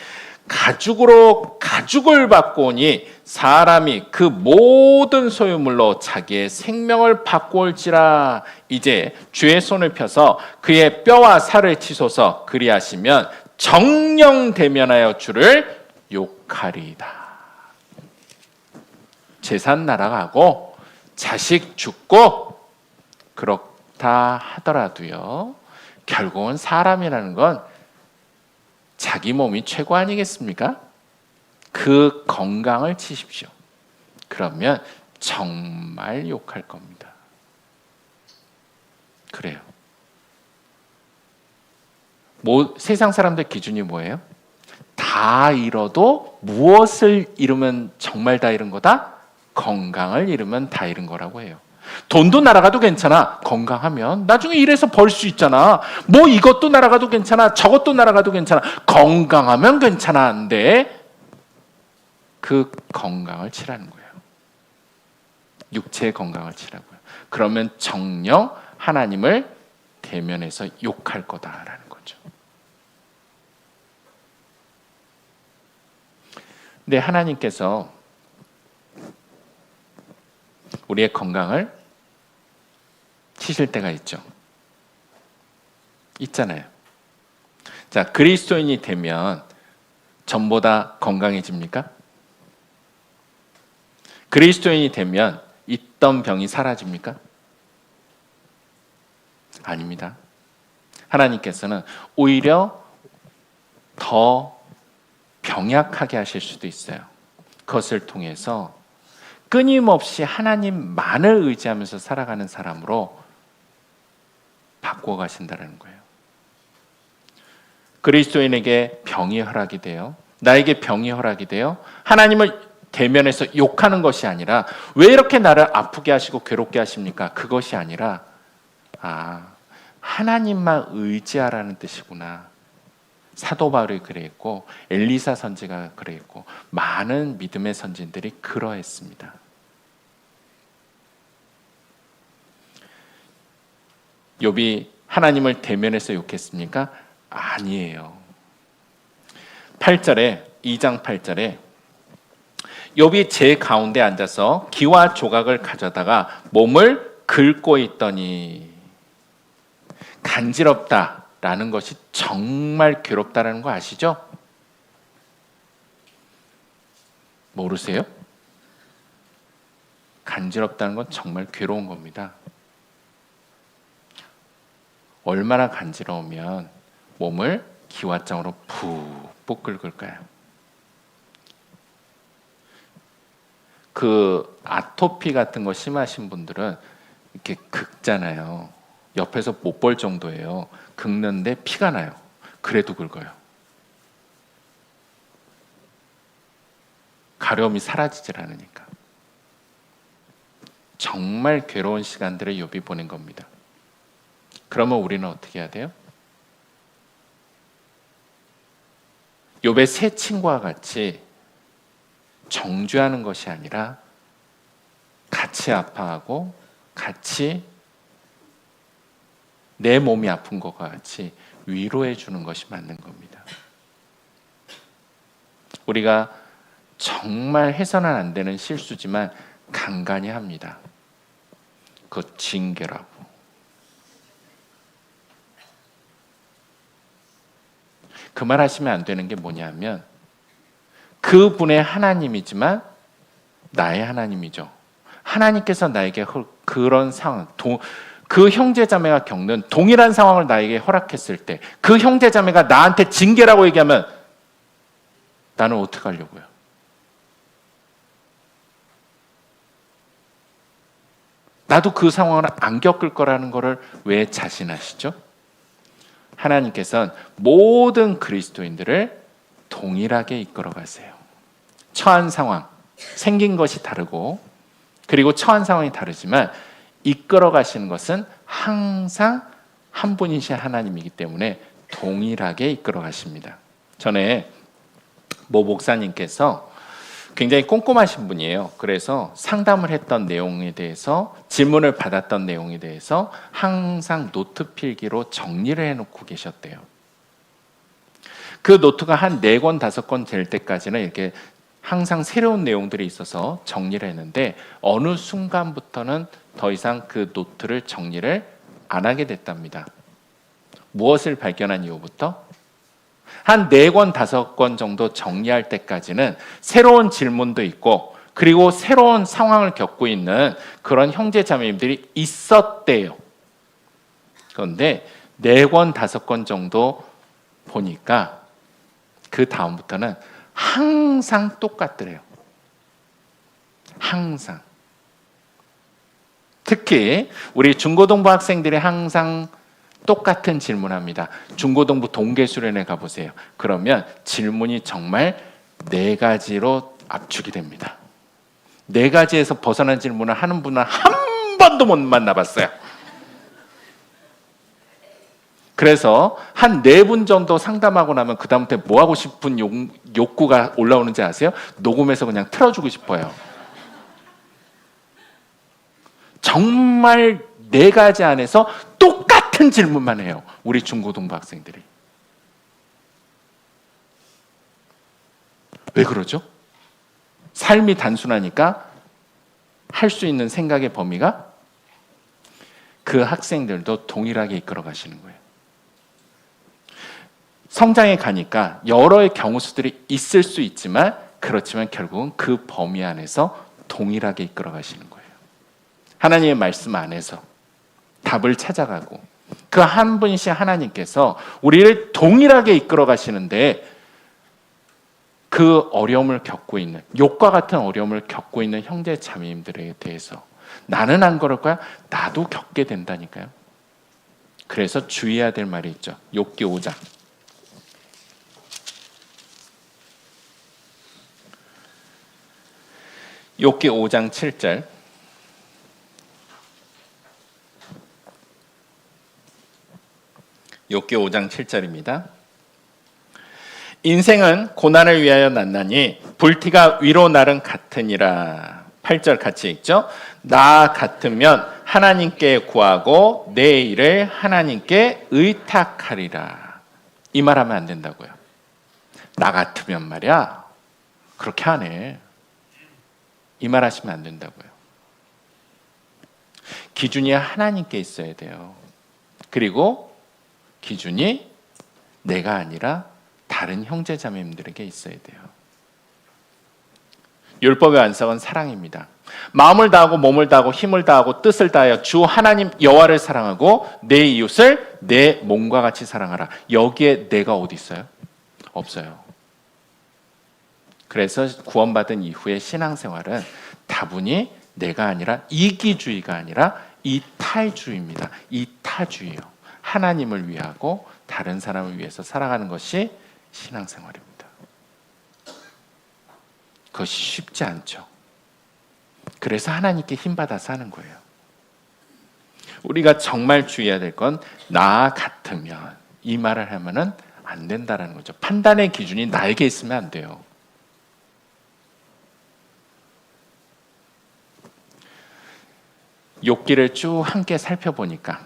가죽으로 가죽을 바꾸오니 사람이 그 모든 소유물로 자기의 생명을 바꾸올지라. 이제 주의 손을 펴서 그의 뼈와 살을 치소서. 그리하시면 정령 대면하여 주를 욕하리이다. 재산 날아가고 자식 죽고 그렇다 하더라도요, 결국은 사람이라는 건 자기 몸이 최고 아니겠습니까? 그 건강을 치십시오. 그러면 정말 욕할 겁니다. 그래요. 세상 사람들 기준이 뭐예요? 다 잃어도 무엇을 잃으면 정말 다 잃은 거다? 건강을 잃으면 다 잃은 거라고 해요. 돈도 날아가도 괜찮아. 건강하면 나중에 일해서 벌 수 있잖아. 뭐 이것도 날아가도 괜찮아. 저것도 날아가도 괜찮아. 건강하면 괜찮아인데 그 건강을 치라는 거예요. 육체의 건강을 치라고요. 그러면 정녕 하나님을 대면해서 욕할 거다라는 거죠. 근데 하나님께서 우리의 건강을 치실 때가 있잖아요. 자, 그리스도인이 되면 전보다 건강해집니까? 그리스도인이 되면 있던 병이 사라집니까? 아닙니다. 하나님께서는 오히려 더 병약하게 하실 수도 있어요. 그것을 통해서 끊임없이 하나님만을 의지하면서 살아가는 사람으로 바꾸어 가신다는 거예요. 그리스도인에게 병이 허락이 돼요. 나에게 병이 허락이 돼요. 하나님을 대면해서 욕하는 것이 아니라 왜 이렇게 나를 아프게 하시고 괴롭게 하십니까? 그것이 아니라 하나님만 의지하라는 뜻이구나. 사도 바울이 그랬고 엘리사 선지가 그랬고 많은 믿음의 선진들이 그러했습니다. 욥이 하나님을 대면해서 욕했습니까? 아니에요. 2장 8절에 욥이 제 가운데 앉아서 기와 조각을 가져다가 몸을 긁고 있더니 간지럽다라는 것이 정말 괴롭다라는 거 아시죠? 모르세요? 간지럽다는 건 정말 괴로운 겁니다. 얼마나 간지러우면 몸을 기와장으로 푹 긁을까요? 그 아토피 같은 거 심하신 분들은 이렇게 긁잖아요. 옆에서 못 볼 정도예요. 긁는데 피가 나요. 그래도 긁어요. 가려움이 사라지질 않으니까. 정말 괴로운 시간들을 욥이 보낸 겁니다. 그러면 우리는 어떻게 해야 돼요? 욥의 세 친구와 같이 정죄하는 것이 아니라 같이 아파하고 같이 내 몸이 아픈 것과 같이 위로해 주는 것이 맞는 겁니다. 우리가 정말 해서는 안 되는 실수지만 간간히 합니다. 그거 징계라고. 그 말 하시면 안 되는 게 뭐냐면 그분의 하나님이지만 나의 하나님이죠. 하나님께서 나에게 그런 상황, 그 형제자매가 겪는 동일한 상황을 나에게 허락했을 때 그 형제자매가 나한테 징계라고 얘기하면 나는 어떻게 하려고요? 나도 그 상황을 안 겪을 거라는 것을 왜 자신하시죠? 하나님께서는 모든 그리스도인들을 동일하게 이끌어 가세요. 처한 상황, 생긴 것이 다르고 그리고 처한 상황이 다르지만 이끌어 가시는 것은 항상 한 분이신 하나님이기 때문에 동일하게 이끌어 가십니다. 전에 모 목사님께서 굉장히 꼼꼼하신 분이에요. 그래서 상담을 했던 내용에 대해서 질문을 받았던 내용에 대해서 항상 노트 필기로 정리를 해놓고 계셨대요. 그 노트가 한 4권, 5권 될 때까지는 이렇게 항상 새로운 내용들이 있어서 정리를 했는데 어느 순간부터는 더 이상 그 노트를 정리를 안 하게 됐답니다. 무엇을 발견한 이후부터? 한 4권, 5권 정도 정리할 때까지는 새로운 질문도 있고 그리고 새로운 상황을 겪고 있는 그런 형제자매님들이 있었대요. 그런데 4권, 5권 정도 보니까 그 다음부터는 항상 똑같더래요. 항상. 특히 우리 중고등부 학생들이 항상 똑같은 질문합니다. 중고등부 동계수련회 가보세요. 그러면 질문이 정말 4가지로 압축이 됩니다. 4가지에서 벗어난 질문을 하는 분은 한 번도 못 만나봤어요. 그래서 한 4분 정도 상담하고 나면 그 다음부터 뭐 하고 싶은 욕구가 올라오는지 아세요? 녹음해서 그냥 틀어주고 싶어요. 정말 4가지 안에서 똑같은 질문만 해요. 우리 중고등부 학생들이. 왜 그러죠? 삶이 단순하니까 할 수 있는 생각의 범위가 그 학생들도 동일하게 이끌어 가시는 거예요. 성장에 가니까 여러의 경우수들이 있을 수 있지만 그렇지만 결국은 그 범위 안에서 동일하게 이끌어 가시는 거예요. 하나님의 말씀 안에서 답을 찾아가고 그 한 분이신 하나님께서 우리를 동일하게 이끌어 가시는데 그 어려움을 겪고 있는 욕과 같은 어려움을 겪고 있는 형제 자매님들에 대해서 나는 안 그럴 거야? 나도 겪게 된다니까요. 그래서 주의해야 될 말이 있죠. 욥기 5장. 욥기 5장 7절. 욥기 5장 7절입니다. 인생은 고난을 위하여 났나니 불티가 위로 날은 같으니라. 8절 같이 읽죠. 나 같으면 하나님께 구하고 내 일을 하나님께 의탁하리라. 이 말하면 안 된다고요. 나 같으면 말이야 그렇게 하네. 이 말 하시면 안 된다고요. 기준이 하나님께 있어야 돼요. 그리고 기준이 내가 아니라 다른 형제자매님들에게 있어야 돼요. 율법의 완성은 사랑입니다. 마음을 다하고 몸을 다하고 힘을 다하고 뜻을 다하여 주 하나님 여호와를 사랑하고 내 이웃을 내 몸과 같이 사랑하라. 여기에 내가 어디 있어요? 없어요. 그래서 구원받은 이후의 신앙생활은 다분히 내가 아니라 이기주의가 아니라 이탈주의입니다. 이타주의요. 하나님을 위하고 다른 사람을 위해서 살아가는 것이 신앙생활입니다. 그것이 쉽지 않죠. 그래서 하나님께 힘받아 사는 거예요. 우리가 정말 주의해야 될 건 나 같으면, 이 말을 하면은 안 된다라는 거죠. 판단의 기준이 나에게 있으면 안 돼요. 욥기를 쭉 함께 살펴보니까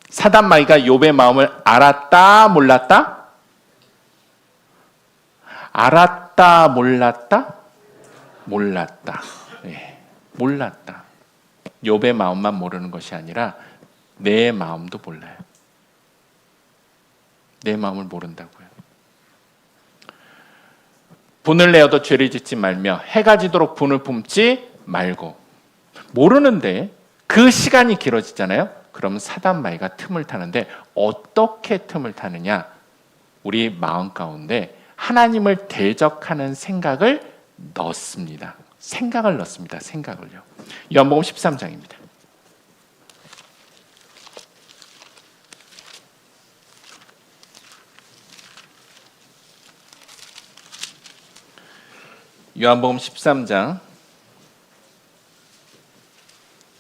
사단마귀가 욥의 마음을 알았다 몰랐다? 알았다 몰랐다? 몰랐다. 네, 몰랐다. 욥의 마음만 모르는 것이 아니라 내 마음도 몰라요. 내 마음을 모른다고요. 분을 내어도 죄를 짓지 말며 해가 지도록 분을 품지 말고. 모르는데 그 시간이 길어지잖아요. 그러면 사단마귀가 틈을 타는데 어떻게 틈을 타느냐? 우리 마음 가운데 하나님을 대적하는 생각을 넣습니다. 생각을 넣습니다. 생각을요. 요한복음 13장입니다.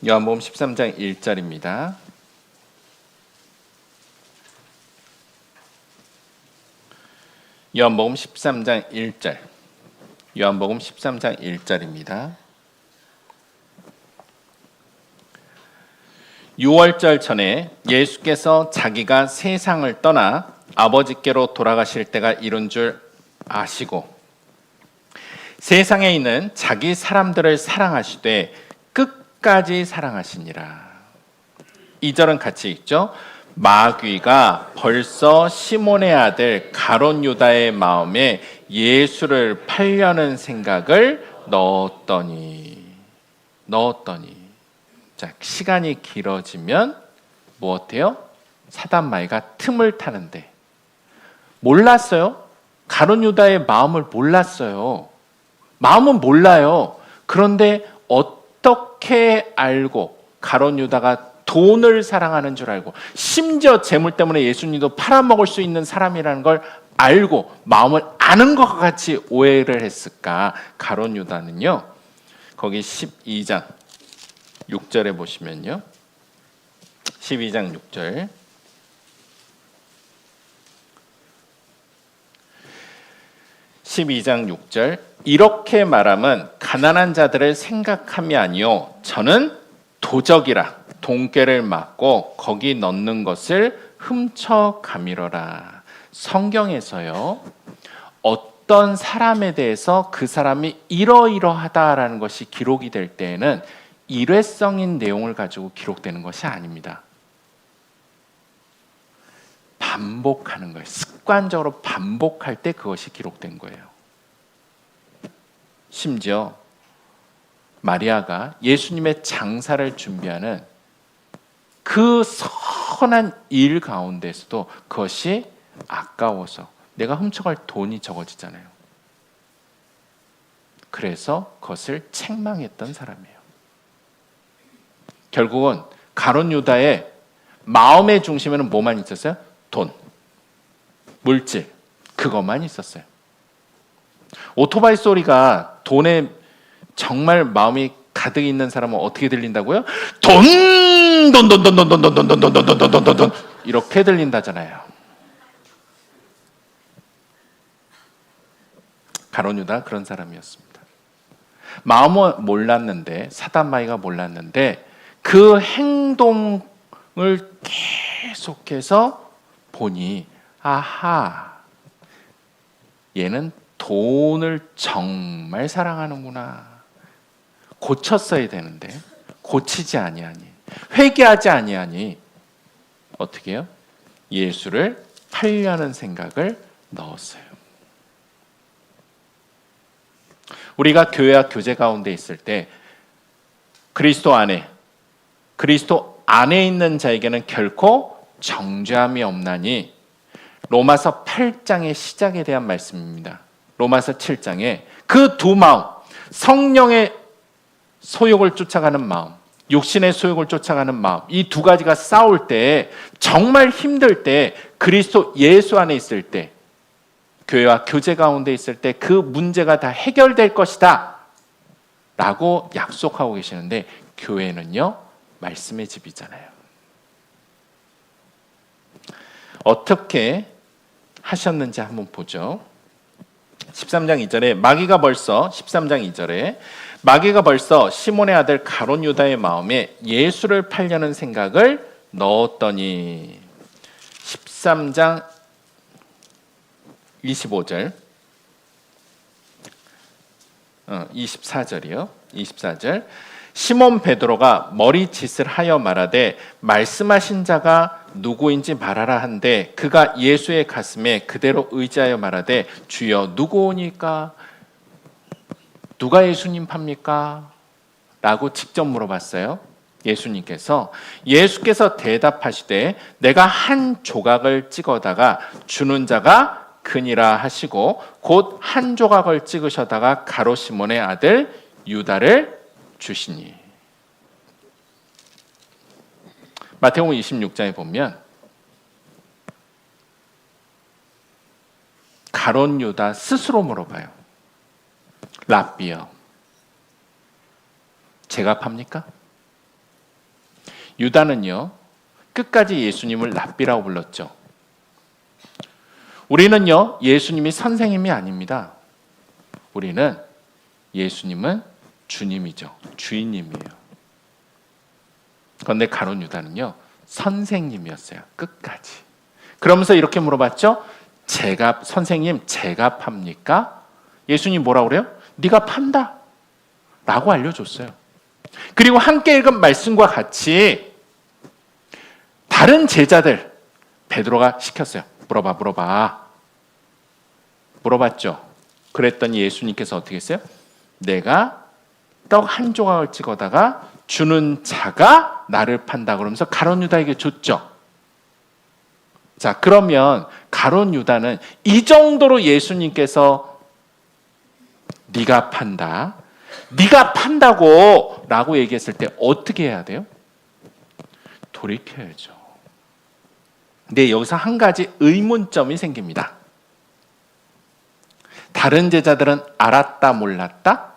요한복음 13장 1절입니다. 요한복음 13장 1절. 요한복음 13장 1절입니다. 6월절 전에 예수께서 자기가 세상을 떠나 아버지께로 돌아가실 때가 이른 줄 아시고 세상에 있는 자기 사람들을 사랑하시되 끝까지 사랑하시니라. 2절은 같이 읽죠. 마귀가 벌써 시몬의 아들 가롯 유다의 마음에 예수를 팔려는 생각을 넣었더니. 자, 시간이 길어지면 무엇해요? 사단마귀가 틈을 타는데 몰랐어요. 가롯 유다의 마음을 몰랐어요. 마음은 몰라요. 그런데 어떻게 알고 가롯 유다가 돈을 사랑하는 줄 알고 심지어 재물 때문에 예수님도 팔아먹을 수 있는 사람이라는 걸 알고 마음을 아는 것과 같이 오해를 했을까? 가롯 유다는요. 거기 12장 6절에 보시면요. 12장 6절. 이렇게 말함은 가난한 자들을 생각함이 아니요 저는 도적이라 돈꾀를 맞고 거기 넣는 것을 훔쳐가미러라. 성경에서요 어떤 사람에 대해서 그 사람이 이러이러하다라는 것이 기록이 될 때에는 일회성인 내용을 가지고 기록되는 것이 아닙니다. 반복하는 거예요. 습관적으로 반복할 때 그것이 기록된 거예요. 심지어 마리아가 예수님의 장사를 준비하는 그 선한 일 가운데서도 그것이 아까워서 내가 훔쳐갈 돈이 적어지잖아요. 그래서 그것을 책망했던 사람이에요. 결국은 가롯 유다의 마음의 중심에는 뭐만 있었어요? 돈, 물질, 그것만 있었어요. 오토바이 소리가 돈에 정말 마음이 가득 있는 사람은 어떻게 들린다고요? 돈 이렇게 들린다잖아요. 가롯 유다 그런 사람이었습니다. 마음은 몰랐는데 사단마귀가 몰랐는데 그 행동을 계속해서 보니 아하 얘는 돈을 정말 사랑하는구나. 고쳤어야 되는데 고치지 아니하니 회개하지 아니하니 어떻게 해요? 예수를 팔려는 생각을 넣었어요. 우리가 교회와 교제 가운데 있을 때 그리스도 안에 있는 자에게는 결코 정죄함이 없나니 로마서 8장의 시작에 대한 말씀입니다. 로마서 7장에 그 두 마음 성령의 소욕을 쫓아가는 마음, 육신의 소욕을 쫓아가는 마음, 이 두 가지가 싸울 때, 정말 힘들 때, 그리스도 예수 안에 있을 때, 교회와 교제 가운데 있을 때 그 문제가 다 해결될 것이다 라고 약속하고 계시는데, 교회는요 말씀의 집이잖아요. 어떻게 하셨는지 한번 보죠. 13장 2절에 마귀가 벌써 13장 2절에 마귀가 벌써 시몬의 아들 가롯 유다의 마음에 예수를 팔려는 생각을 넣었더니, 13장 25절 24절이요. 24절 시몬 베드로가 머리짓을 하여 말하되 말씀하신 자가 누구인지 말하라 한데 그가 예수의 가슴에 그대로 의지하여 말하되 주여 누구오니까? 누가 예수님 팝니까? 라고 직접 물어봤어요. 예수께서 대답하시되 내가 한 조각을 찍어다가 주는 자가 그니라 하시고 곧 한 조각을 찍으셔다가 가롯 시몬의 아들 유다를 주시니. 마태복음 26장에 보면 가롯 유다 스스로 물어봐요. 랍비여, 제가 팝니까? 유다는요 끝까지 예수님을 랍비라고 불렀죠. 우리는요 예수님이 선생님이 아닙니다. 우리는 예수님은 주님이죠. 주인님이에요. 그런데 가롯 유다는요 선생님이었어요. 끝까지. 그러면서 이렇게 물어봤죠. 선생님 제가 팝니까? 예수님 뭐라고 그래요? 네가 판다 라고 알려줬어요. 그리고 함께 읽은 말씀과 같이 다른 제자들 베드로가 시켰어요. 물어봤죠. 그랬더니 예수님께서 어떻게 했어요? 내가 떡 한 조각을 찍어다가 주는 자가 나를 판다 그러면서 가롯 유다에게 줬죠. 자, 그러면 가롯 유다는 이 정도로 예수님께서 네가 판다, 네가 판다고 라고 얘기했을 때 어떻게 해야 돼요? 돌이켜야죠. 근데 여기서 한 가지 의문점이 생깁니다. 다른 제자들은 알았다, 몰랐다?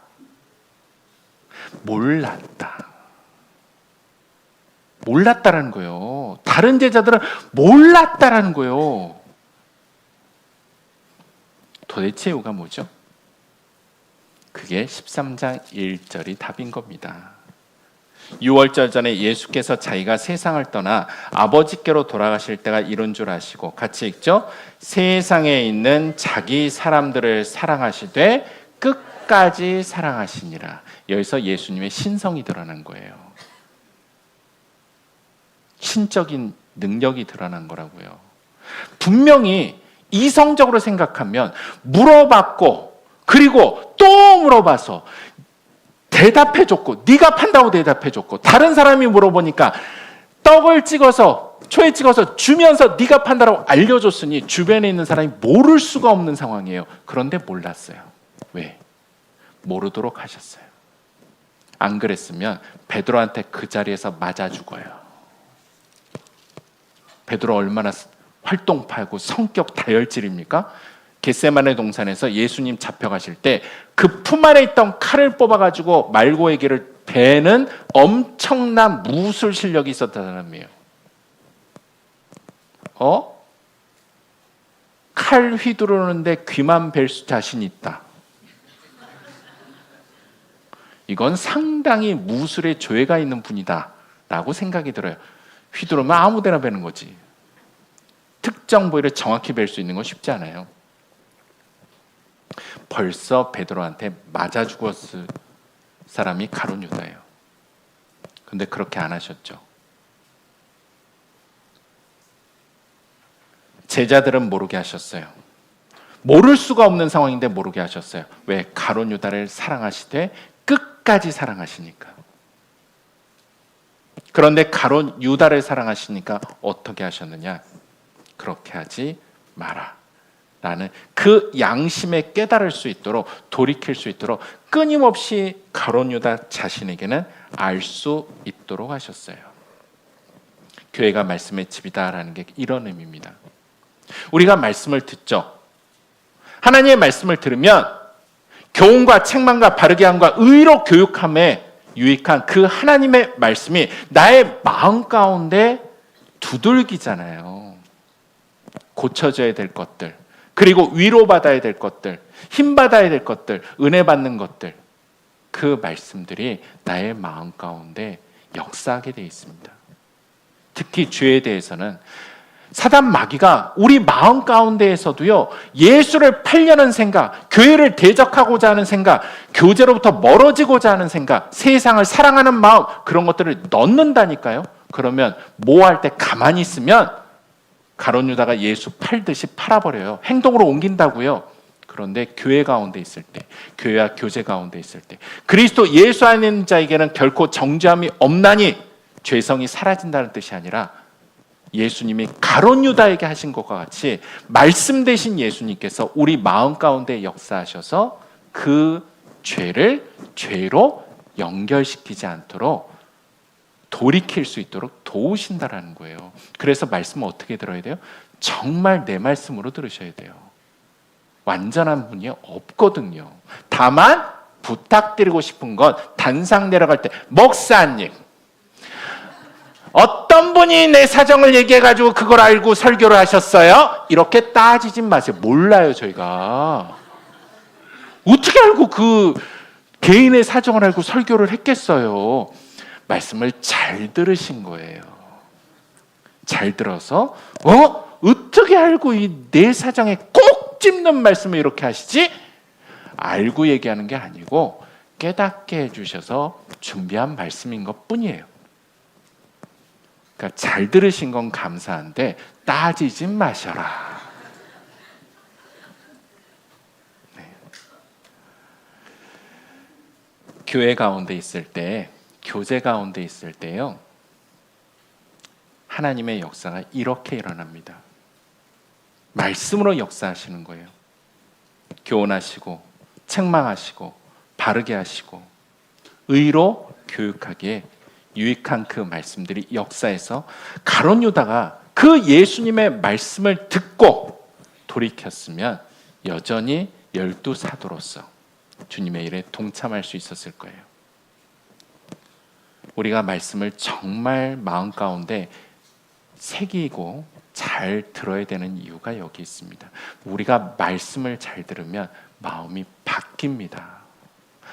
몰랐다라는 거예요. 다른 제자들은 몰랐다라는 거예요. 도대체 이유가 뭐죠? 그게 13장 1절이 답인 겁니다. 6월절 전에 예수께서 자기가 세상을 떠나 아버지께로 돌아가실 때가 이른 줄 아시고, 같이 읽죠. 세상에 있는 자기 사람들을 사랑하시되 끝까지 사랑하시니라. 여기서 예수님의 신성이 드러난 거예요. 신적인 능력이 드러난 거라고요. 분명히 이성적으로 생각하면 물어봤고 그리고 또 물어봐서 대답해줬고, 네가 판다고 대답해줬고, 다른 사람이 물어보니까 떡을 찍어서 초에 찍어서 주면서 네가 판다라고 알려줬으니 주변에 있는 사람이 모를 수가 없는 상황이에요. 그런데 몰랐어요. 왜? 모르도록 하셨어요. 안 그랬으면 베드로한테 그 자리에서 맞아 죽어요. 베드로 얼마나 활동파고 성격 다혈질입니까? 겟세마네 동산에서 예수님 잡혀가실 때 그 품 안에 있던 칼을 뽑아가지고 말고의 길을 베는 엄청난 무술 실력이 있었던 사람이에요. 칼 휘두르는데 귀만 벨 자신 있다. 이건 상당히 무술에 조예가 있는 분이다 라고 생각이 들어요. 휘두르면 아무데나 베는 거지. 특정 부위를 정확히 벨 수 있는 건 쉽지 않아요. 벌써 베드로한테 맞아 죽었을 사람이 가롯 유다예요. 근데 그렇게 안 하셨죠. 제자들은 모르게 하셨어요. 모를 수가 없는 상황인데 모르게 하셨어요. 왜? 가롯 유다를 사랑하시되 끝까지 사랑하시니까. 그런데 가롯 유다를 사랑하시니까 어떻게 하셨느냐? 그렇게 하지 마라. 라는 그 양심에 깨달을 수 있도록, 돌이킬 수 있도록 끊임없이 가룟 유다 자신에게는 알 수 있도록 하셨어요. 교회가 말씀의 집이다라는 게 이런 의미입니다. 우리가 말씀을 듣죠. 하나님의 말씀을 들으면 교훈과 책망과 바르게 함과 의로 교육함에 유익한 그 하나님의 말씀이 나의 마음 가운데 두들기잖아요. 고쳐져야 될 것들, 그리고 위로받아야 될 것들, 힘받아야 될 것들, 은혜 받는 것들, 그 말씀들이 나의 마음 가운데 역사하게 되어 있습니다. 특히 죄에 대해서는 사단 마귀가 우리 마음 가운데에서도요, 예수를 팔려는 생각, 교회를 대적하고자 하는 생각, 교제로부터 멀어지고자 하는 생각, 세상을 사랑하는 마음, 그런 것들을 넣는다니까요. 그러면 뭐 할 때 가만히 있으면 가룟 유다가 예수 팔듯이 팔아버려요. 행동으로 옮긴다고요. 그런데 교회 가운데 있을 때, 교회와 교제 가운데 있을 때, 그리스도 예수 안에 있는 자에게는 결코 정죄함이 없나니 죄성이 사라진다는 뜻이 아니라 예수님이 가룟 유다에게 하신 것과 같이 말씀 되신 예수님께서 우리 마음 가운데 역사하셔서 그 죄를 죄로 연결시키지 않도록 돌이킬 수 있도록 도우신다라는 거예요. 그래서 말씀을 어떻게 들어야 돼요? 정말 내 말씀으로 들으셔야 돼요. 완전한 분이 없거든요. 다만 부탁드리고 싶은 건 단상 내려갈 때, 목사님, 어떤 분이 내 사정을 얘기해가지고 그걸 알고 설교를 하셨어요? 이렇게 따지진 마세요. 몰라요, 저희가. 어떻게 알고 그 개인의 사정을 알고 설교를 했겠어요? 말씀을 잘 들으신 거예요. 잘 들어서 어떻게 알고 이 내 사정에 꼭 찝는 말씀을 이렇게 하시지? 알고 얘기하는 게 아니고 깨닫게 해주셔서 준비한 말씀인 것뿐이에요. 그러니까 잘 들으신 건 감사한데 따지지 마셔라. 네. 교회 가운데 있을 때, 교제 가운데 있을 때요, 하나님의 역사가 이렇게 일어납니다. 말씀으로 역사하시는 거예요. 교훈하시고 책망하시고 바르게 하시고 의로 교육하기에 유익한 그 말씀들이 역사에서 가룟 유다가 그 예수님의 말씀을 듣고 돌이켰으면 여전히 12사도로서 주님의 일에 동참할 수 있었을 거예요. 우리가 말씀을 정말 마음 가운데 새기고 잘 들어야 되는 이유가 여기 있습니다. 우리가 말씀을 잘 들으면 마음이 바뀝니다.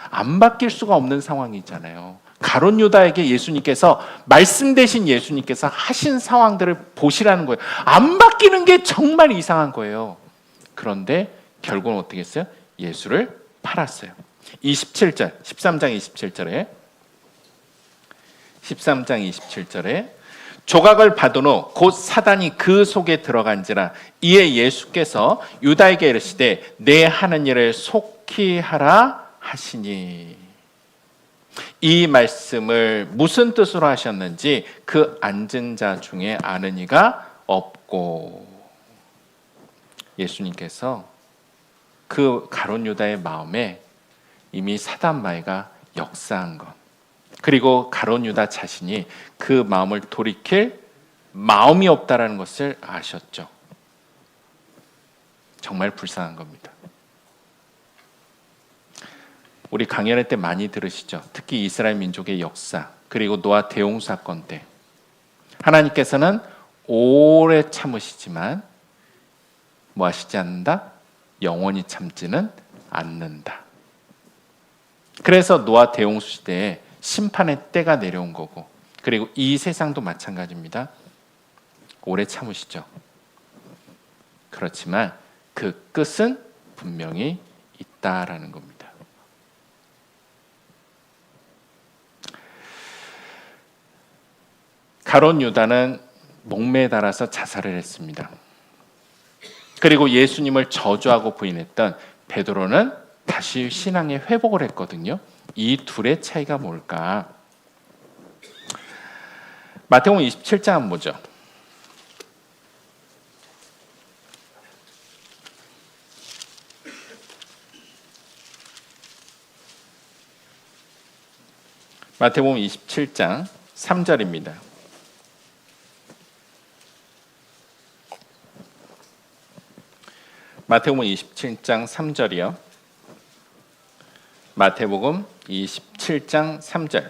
안 바뀔 수가 없는 상황이잖아요. 가룟 유다에게 예수님께서, 말씀 대신 예수님께서 하신 상황들을 보시라는 거예요. 안 바뀌는 게 정말 이상한 거예요. 그런데 결국은 어떻게 했어요? 예수를 팔았어요. 27절, 13장 27절에 조각을 받은 후 곧 사단이 그 속에 들어간지라. 이에 예수께서 유다에게 이르시되 내 하는 일을 속히 하라 하시니. 이 말씀을 무슨 뜻으로 하셨는지 그 앉은 자 중에 아는 이가 없고, 예수님께서 그 가룟 유다의 마음에 이미 사단 마귀가 역사한 것, 그리고 가룟 유다 자신이 그 마음을 돌이킬 마음이 없다라는 것을 아셨죠. 정말 불쌍한 겁니다. 우리 강연할 때 많이 들으시죠. 특히 이스라엘 민족의 역사, 그리고 노아 대홍수 사건 때 하나님께서는 오래 참으시지만 뭐 하시지 않는다? 영원히 참지는 않는다. 그래서 노아 대홍수 시대에 심판의 때가 내려온 거고, 그리고 이 세상도 마찬가지입니다. 오래 참으시죠. 그렇지만 그 끝은 분명히 있다라는 겁니다. 가룟 유다는 목매달아서 자살을 했습니다. 그리고 예수님을 저주하고 부인했던 베드로는 다시 신앙에 회복을 했거든요. 이 둘의 차이가 뭘까? 마태복음 27장 한번 보죠. 마태복음 27장 3절입니다. 마태복음 27장 3절이요. 마태복음 27장 3절.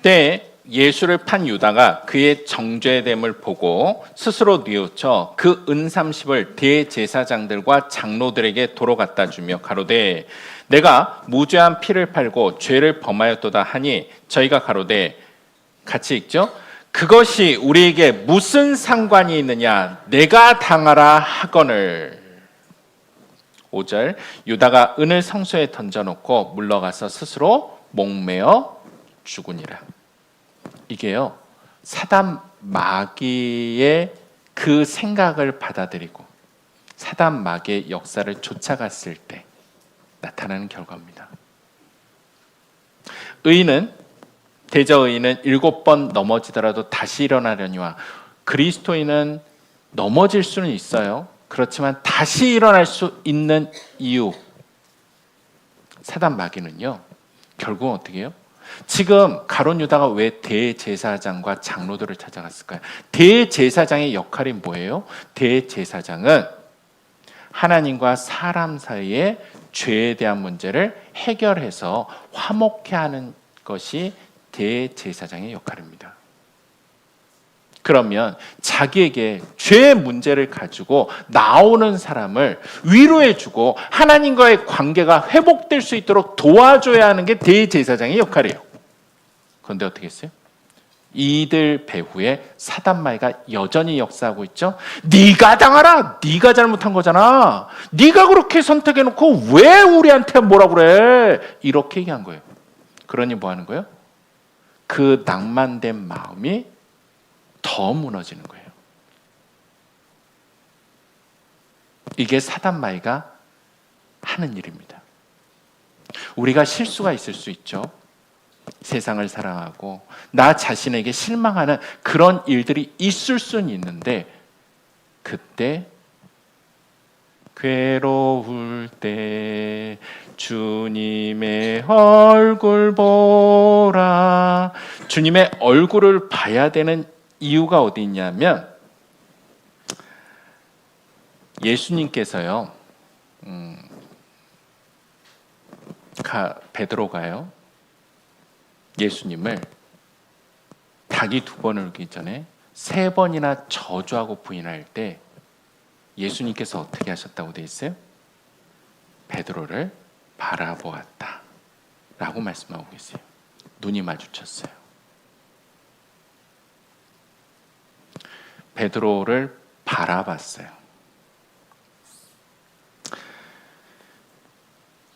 때 예수를 판 유다가 그의 정죄됨을 보고 스스로 뉘우쳐 그 은 30을 대제사장들과 장로들에게 도로 갖다 주며 가로되 내가 무죄한 피를 팔고 죄를 범하였도다 하니 저희가 가로되 같이 읽죠. 그것이 우리에게 무슨 상관이 있느냐 내가 당하라 하거늘. 5절 유다가 은을 성소에 던져놓고 물러가서 스스로 목매어 죽으니라. 이게요 사단 마귀의 그 생각을 받아들이고 사단 마귀의 역사를 쫓아갔을 때 나타나는 결과입니다. 대저의인은 7번 넘어지더라도 다시 일어나려니와 그리스도인은 넘어질 수는 있어요. 그렇지만 다시 일어날 수 있는 이유, 사단 마귀는요 결국은 어떻게 해요? 지금 가룟 유다가 왜 대제사장과 장로들을 찾아갔을까요? 대제사장의 역할이 뭐예요? 대제사장은 하나님과 사람 사이의 죄에 대한 문제를 해결해서 화목케 하는 것이 대제사장의 역할입니다. 그러면 자기에게 죄의 문제를 가지고 나오는 사람을 위로해주고 하나님과의 관계가 회복될 수 있도록 도와줘야 하는 게 대제사장의 역할이에요. 그런데 어떻게 했어요? 이들 배후에 사단마귀가 여전히 역사하고 있죠. 네가 당하라. 네가 잘못한 거잖아. 네가 그렇게 선택해놓고 왜 우리한테 뭐라 그래. 이렇게 얘기한 거예요. 그러니 뭐 하는 거예요? 그 낭만된 마음이 더 무너지는 거예요. 이게 사단마귀가 하는 일입니다. 우리가 실수가 있을 수 있죠. 세상을 사랑하고 나 자신에게 실망하는 그런 일들이 있을 수는 있는데 그때 괴로울 때 주님의 얼굴 보라. 주님의 얼굴을 봐야 되는 이유가 어디 있냐면 예수님께서요 베드로가요 예수님을 닭이 2번을 울기 전에 3번이나 저주하고 부인할 때 예수님께서 어떻게 하셨다고 되어 있어요? 베드로를 바라보았다 라고 말씀하고 계세요. 눈이 마주쳤어요. 베드로를 바라봤어요.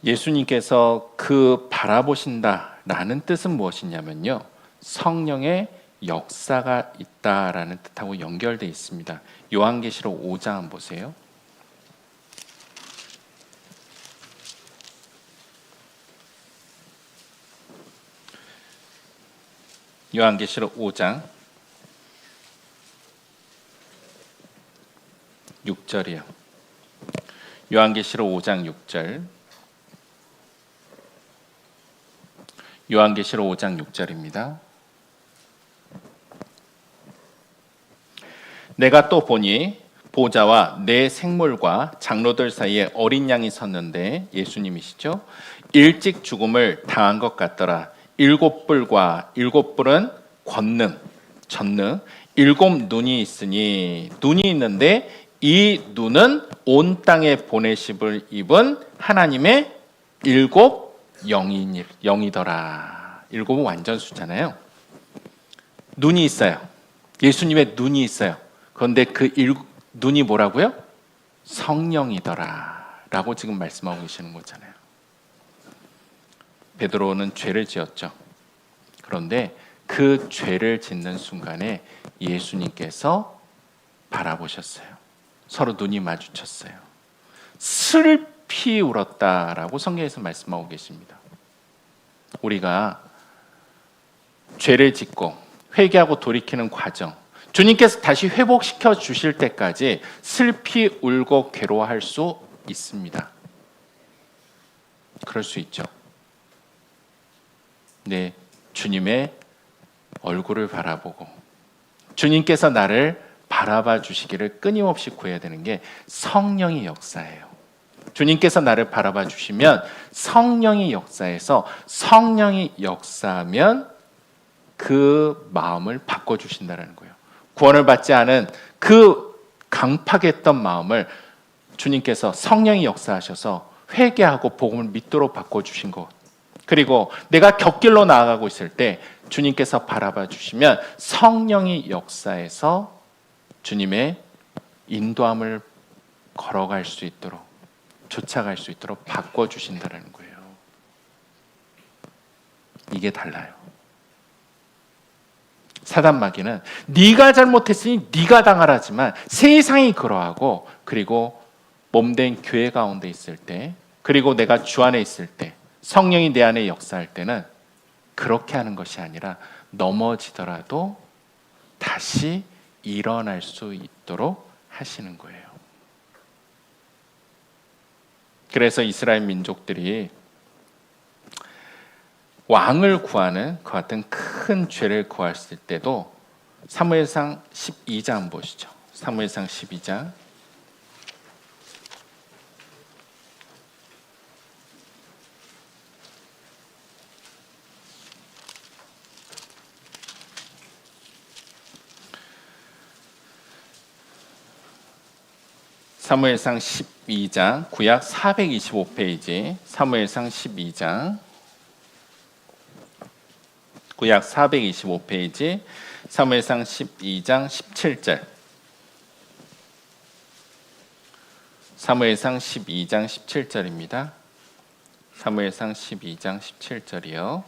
예수님께서 그 바라보신다라는 뜻은 무엇이냐면요. 성령의 역사가 있다라는 뜻하고 연결되어 있습니다. 요한계시록 5장 한번 보세요. 요한계시록 5장 6절이요. 요한계시록 5장 6절. 요한계시록 5장 6절입니다. 내가 또 보니 보좌와 내 생물과 장로들 사이에 어린 양이 섰는데 예수님이시죠. 일찍 죽음을 당한 것 같더라. 7뿔과 7뿔은 권능, 전능, 7 눈이 있으니 눈이 있는데 이 눈은 온 땅에 보내심을 입은 하나님의 7 영이더라. 7은 완전 수잖아요. 눈이 있어요. 예수님의 눈이 있어요. 그런데 그 눈이 뭐라고요? 성령이더라 라고 지금 말씀하고 계시는 거잖아요. 베드로는 죄를 지었죠. 그런데 그 죄를 짓는 순간에 예수님께서 바라보셨어요. 서로 눈이 마주쳤어요. 슬피 울었다라고 성경에서 말씀하고 계십니다. 우리가 죄를 짓고 회개하고 돌이키는 과정, 주님께서 다시 회복시켜 주실 때까지 슬피 울고 괴로워할 수 있습니다. 그럴 수 있죠. 네, 주님의 얼굴을 바라보고 주님께서 나를 바라봐 주시기를 끊임없이 구해야 되는 게 성령의 역사예요. 주님께서 나를 바라봐 주시면 성령의 역사에서 성령이 역사하면 그 마음을 바꿔주신다는 거예요. 구원을 받지 않은 그 강팍했던 마음을 주님께서 성령이 역사하셔서 회개하고 복음을 믿도록 바꿔주신 것. 그리고 내가 곁길로 나아가고 있을 때 주님께서 바라봐 주시면 성령이 역사해서 주님의 인도함을 걸어갈 수 있도록, 쫓아갈 수 있도록 바꿔주신다는 거예요. 이게 달라요. 사단 마귀는 네가 잘못했으니 네가 당하라지만 세상이 그러하고, 그리고 몸된 교회 가운데 있을 때, 그리고 내가 주 안에 있을 때, 성령이 내 안에 역사할 때는 그렇게 하는 것이 아니라 넘어지더라도 다시 일어날 수 있도록 하시는 거예요. 그래서 이스라엘 민족들이 왕을 구하는 그 같은 큰 죄를 구했을 때도 사무엘상 12장 보시죠. 사무엘상 12장. 사무엘상 12장, 구약 425페이지, 사무엘상 12장, 구약 425페이지, 사무엘상 12장 17절. 사무엘상 12장 17절입니다. 사무엘상 12장 17절이요.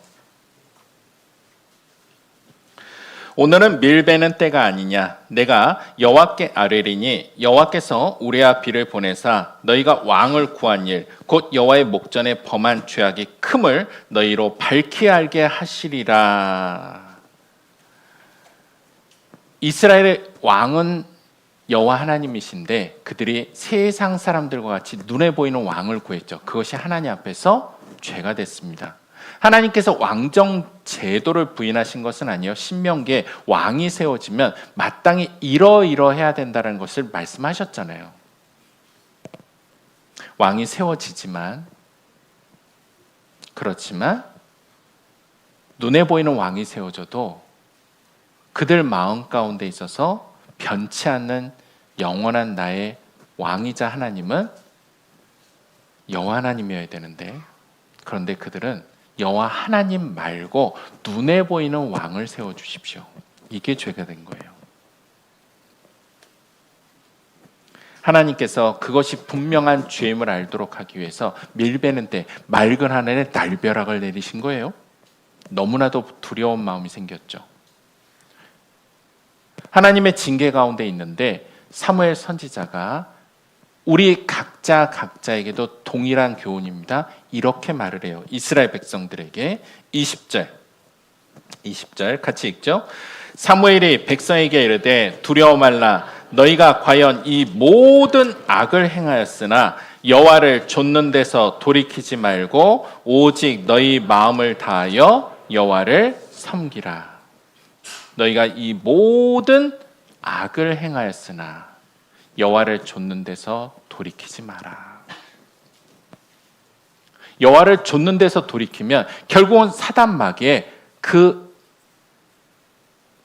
오늘은 밀베는 때가 아니냐. 내가 여호와께 아뢰리니 여호와께서 우리아 비를 보내사 너희가 왕을 구한 일 곧 여호와의 목전에 범한 죄악이 큼을 너희로 밝히 알게 하시리라. 이스라엘의 왕은 여호와 하나님이신데 그들이 세상 사람들과 같이 눈에 보이는 왕을 구했죠. 그것이 하나님 앞에서 죄가 됐습니다. 하나님께서 왕정 제도를 부인하신 것은 아니에요. 신명기에 왕이 세워지면 마땅히 이러이러해야 된다는 것을 말씀하셨잖아요. 왕이 세워지지만, 그렇지만 눈에 보이는 왕이 세워져도 그들 마음 가운데 있어서 변치 않는 영원한 나의 왕이자 하나님은 여호와 하나님이어야 되는데, 그런데 그들은 여호와 하나님 말고 눈에 보이는 왕을 세워주십시오. 이게 죄가 된 거예요. 하나님께서 그것이 분명한 죄임을 알도록 하기 위해서 밀베는 때 맑은 하늘에 날벼락을 내리신 거예요. 너무나도 두려운 마음이 생겼죠. 하나님의 징계 가운데 있는데 사무엘 선지자가 우리 각자에게도 동일한 교훈입니다. 이렇게 말을 해요. 이스라엘 백성들에게 20절 같이 읽죠. 사무엘이 백성에게 이르되 두려워 말라. 너희가 과연 이 모든 악을 행하였으나 여호와를 좇는 데서 돌이키지 말고 오직 너희 마음을 다하여 여호와를 섬기라. 너희가 이 모든 악을 행하였으나 여호와를 좇는 데서 돌이키지 마라. 여호와를 좇는 데서 돌이키면 결국은 사단 마귀의 그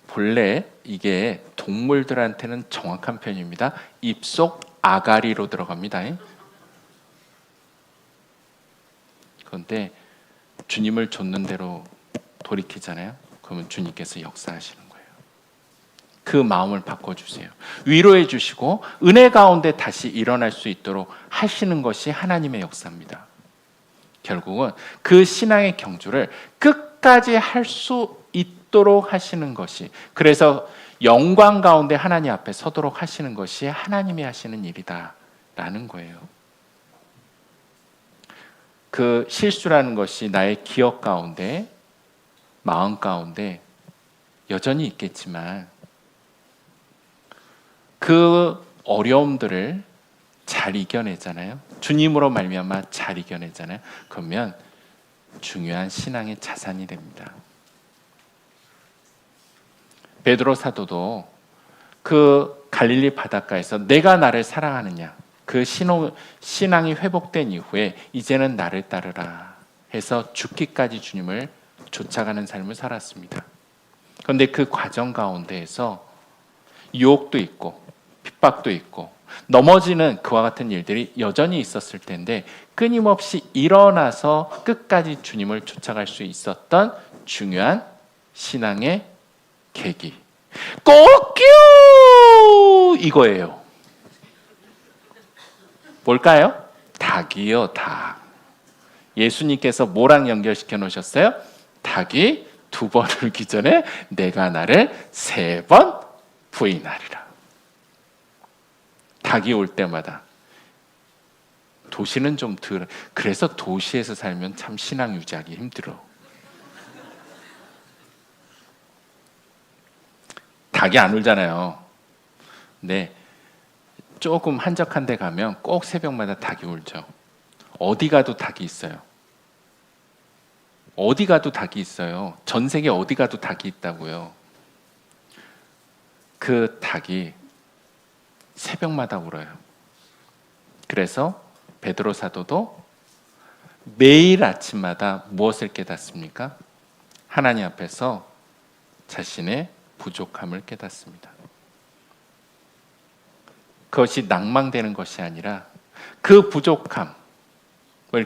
본래 이게 동물들한테는 정확한 표현입니다. 입속 아가리로 들어갑니다. 그런데 주님을 좇는 대로 돌이키잖아요. 그러면 주님께서 역사하시는 거예요. 그 마음을 바꿔주세요. 위로해 주시고 은혜 가운데 다시 일어날 수 있도록 하시는 것이 하나님의 역사입니다. 결국은 그 신앙의 경주를 끝까지 할 수 있도록 하시는 것이, 그래서 영광 가운데 하나님 앞에 서도록 하시는 것이 하나님이 하시는 일이다라는 거예요. 그 실수라는 것이 나의 기억 가운데, 마음 가운데 여전히 있겠지만 그 어려움들을 잘 이겨내잖아요. 주님으로 말미암아 잘 이겨내잖아요. 그러면 중요한 신앙의 자산이 됩니다. 베드로 사도도 그 갈릴리 바닷가에서 내가 나를 사랑하느냐, 그 신앙이 회복된 이후에 이제는 나를 따르라 해서 죽기까지 주님을 쫓아가는 삶을 살았습니다. 그런데 그 과정 가운데에서 유혹도 있고 핍박도 있고 넘어지는 그와 같은 일들이 여전히 있었을 텐데 끊임없이 일어나서 끝까지 주님을 쫓아갈 수 있었던 중요한 신앙의 계기, 꼭뀨 이거예요. 뭘까요? 닭이요, 닭. 예수님께서 뭐랑 연결시켜 놓으셨어요? 닭이 두 번 울기 전에 내가 나를 3번 부인하리라. 닭이 올 때마다. 도시는 좀 그래서 도시에서 살면 참 신앙 유지하기 힘들어. 닭이 안 울잖아요. 근데 조금 한적한 데 가면 꼭 새벽마다 닭이 울죠. 어디 가도 닭이 있어요. 어디 가도 닭이 있어요. 전 세계 어디 가도 닭이 있다고요. 그 닭이 새벽마다 울어요. 그래서 베드로 사도도 매일 아침마다 무엇을 깨닫습니까? 하나님 앞에서 자신의 부족함을 깨닫습니다. 그것이 낭망되는 것이 아니라 그 부족함을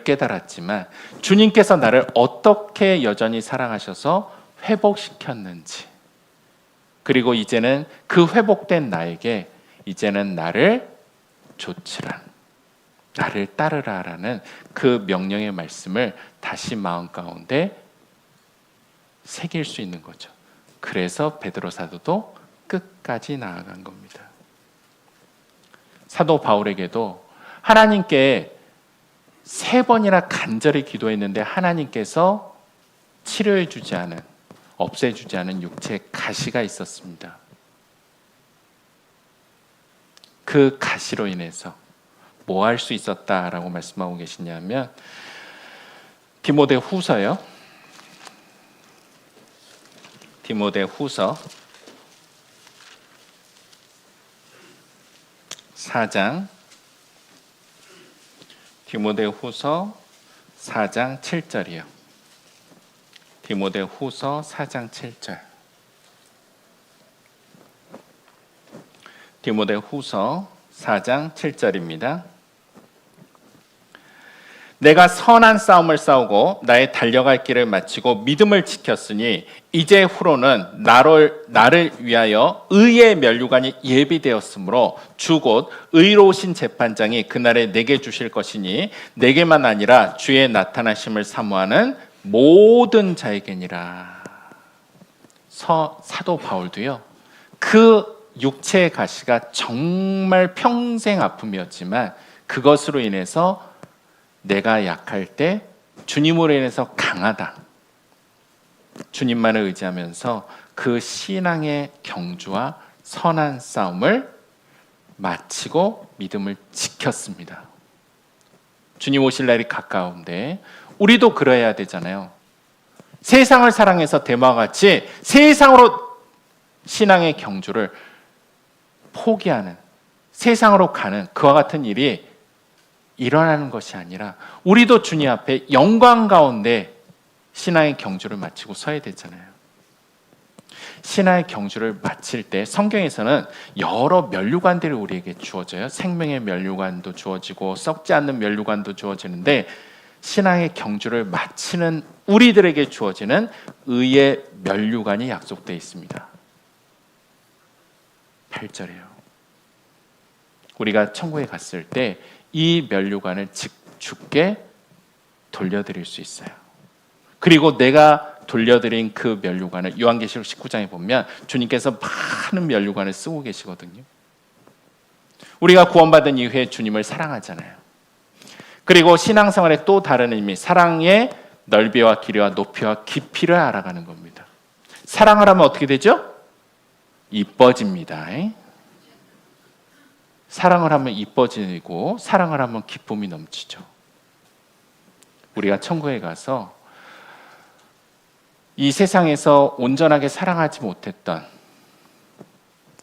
깨달았지만 주님께서 나를 어떻게 여전히 사랑하셔서 회복시켰는지, 그리고 이제는 그 회복된 나에게 이제는 나를 좇으라, 나를 따르라라는 그 명령의 말씀을 다시 마음 가운데 새길 수 있는 거죠. 그래서 베드로 사도도 끝까지 나아간 겁니다. 사도 바울에게도 하나님께 3번이나 간절히 기도했는데 하나님께서 치료해 주지 않은, 없애주지 않은 육체의 가시가 있었습니다. 그 가시로 인해서 뭐 할 수 있었다라고 말씀하고 계시냐면 디모데 후서요. 디모데 후서 4장, 디모데 후서 4장 7절이요. 디모데 후서 4장 7절. 디모데 후서 4장 7절입니다. 내가 선한 싸움을 싸우고 나의 달려갈 길을 마치고 믿음을 지켰으니 이제 후로는 나를 위하여 의의 면류관이 예비되었으므로 주 곧 의로우신 재판장이 그날에 내게 주실 것이니 내게만 아니라 주의 나타나심을 사모하는 모든 자에게니라. 사도 바울도요, 그 육체의 가시가 정말 평생 아픔이었지만 그것으로 인해서 내가 약할 때 주님으로 인해서 강하다, 주님만을 의지하면서 그 신앙의 경주와 선한 싸움을 마치고 믿음을 지켰습니다. 주님 오실 날이 가까운데 우리도 그래야 되잖아요. 세상을 사랑해서 데마와 같이 세상으로 신앙의 경주를 포기하는, 세상으로 가는 그와 같은 일이 일어나는 것이 아니라 우리도 주님 앞에 영광 가운데 신앙의 경주를 마치고 서야 되잖아요. 신앙의 경주를 마칠 때 성경에서는 여러 면류관들이 우리에게 주어져요. 생명의 면류관도 주어지고 썩지 않는 면류관도 주어지는데 신앙의 경주를 마치는 우리들에게 주어지는 의의 면류관이 약속되어 있습니다. 8절이에요. 우리가 천국에 갔을 때 이 면류관을 주께 돌려드릴 수 있어요. 그리고 내가 돌려드린 그 면류관을 요한계시록 19장에 보면 주님께서 많은 면류관을 쓰고 계시거든요. 우리가 구원받은 이후에 주님을 사랑하잖아요. 그리고 신앙생활의 또 다른 의미, 사랑의 넓이와 길이와 높이와 깊이를 알아가는 겁니다. 사랑을 하면 어떻게 되죠? 이뻐집니다. 사랑을 하면 이뻐지고 사랑을 하면 기쁨이 넘치죠. 우리가 천국에 가서 이 세상에서 온전하게 사랑하지 못했던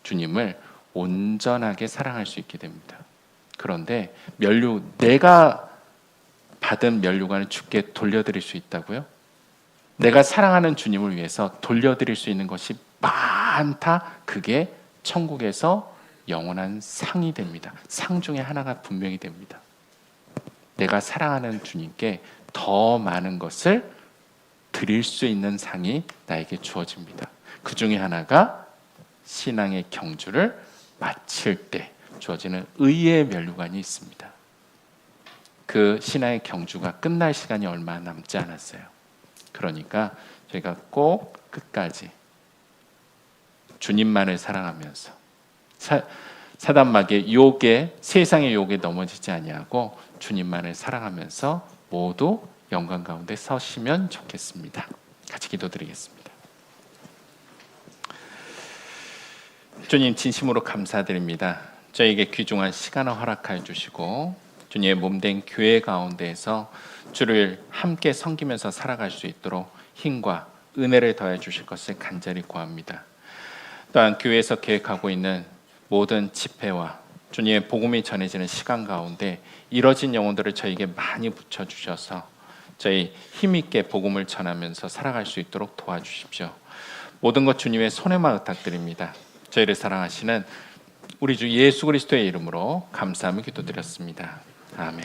주님을 온전하게 사랑할 수 있게 됩니다. 그런데 내가 받은 면류관을 주께 돌려드릴 수 있다고요? 내가 사랑하는 주님을 위해서 돌려드릴 수 있는 것이 많다. 그게 천국에서 영원한 상이 됩니다. 상 중에 하나가 분명히 됩니다. 내가 사랑하는 주님께 더 많은 것을 드릴 수 있는 상이 나에게 주어집니다. 그 중에 하나가 신앙의 경주를 마칠 때 주어지는 의의 면류관이 있습니다. 그 신앙의 경주가 끝날 시간이 얼마 남지 않았어요. 그러니까 저희가 꼭 끝까지 주님만을 사랑하면서 사단마귀의 유혹에, 세상의 유혹에 넘어지지 아니하고 주님만을 사랑하면서 모두 영광 가운데 서시면 좋겠습니다. 같이 기도드리겠습니다. 주님, 진심으로 감사드립니다. 저에게 귀중한 시간을 허락하여 주시고 주님의 몸된 교회 가운데에서 주를 함께 섬기면서 살아갈 수 있도록 힘과 은혜를 더해 주실 것을 간절히 구합니다. 또한 교회에서 계획하고 있는 모든 집회와 주님의 복음이 전해지는 시간 가운데 이뤄진 영혼들을 저에게 많이 붙여주셔서 저희 힘있게 복음을 전하면서 살아갈 수 있도록 도와주십시오. 모든 것 주님의 손에만 의탁드립니다. 저희를 사랑하시는 우리 주 예수 그리스도의 이름으로 감사하며 기도드렸습니다. 아멘.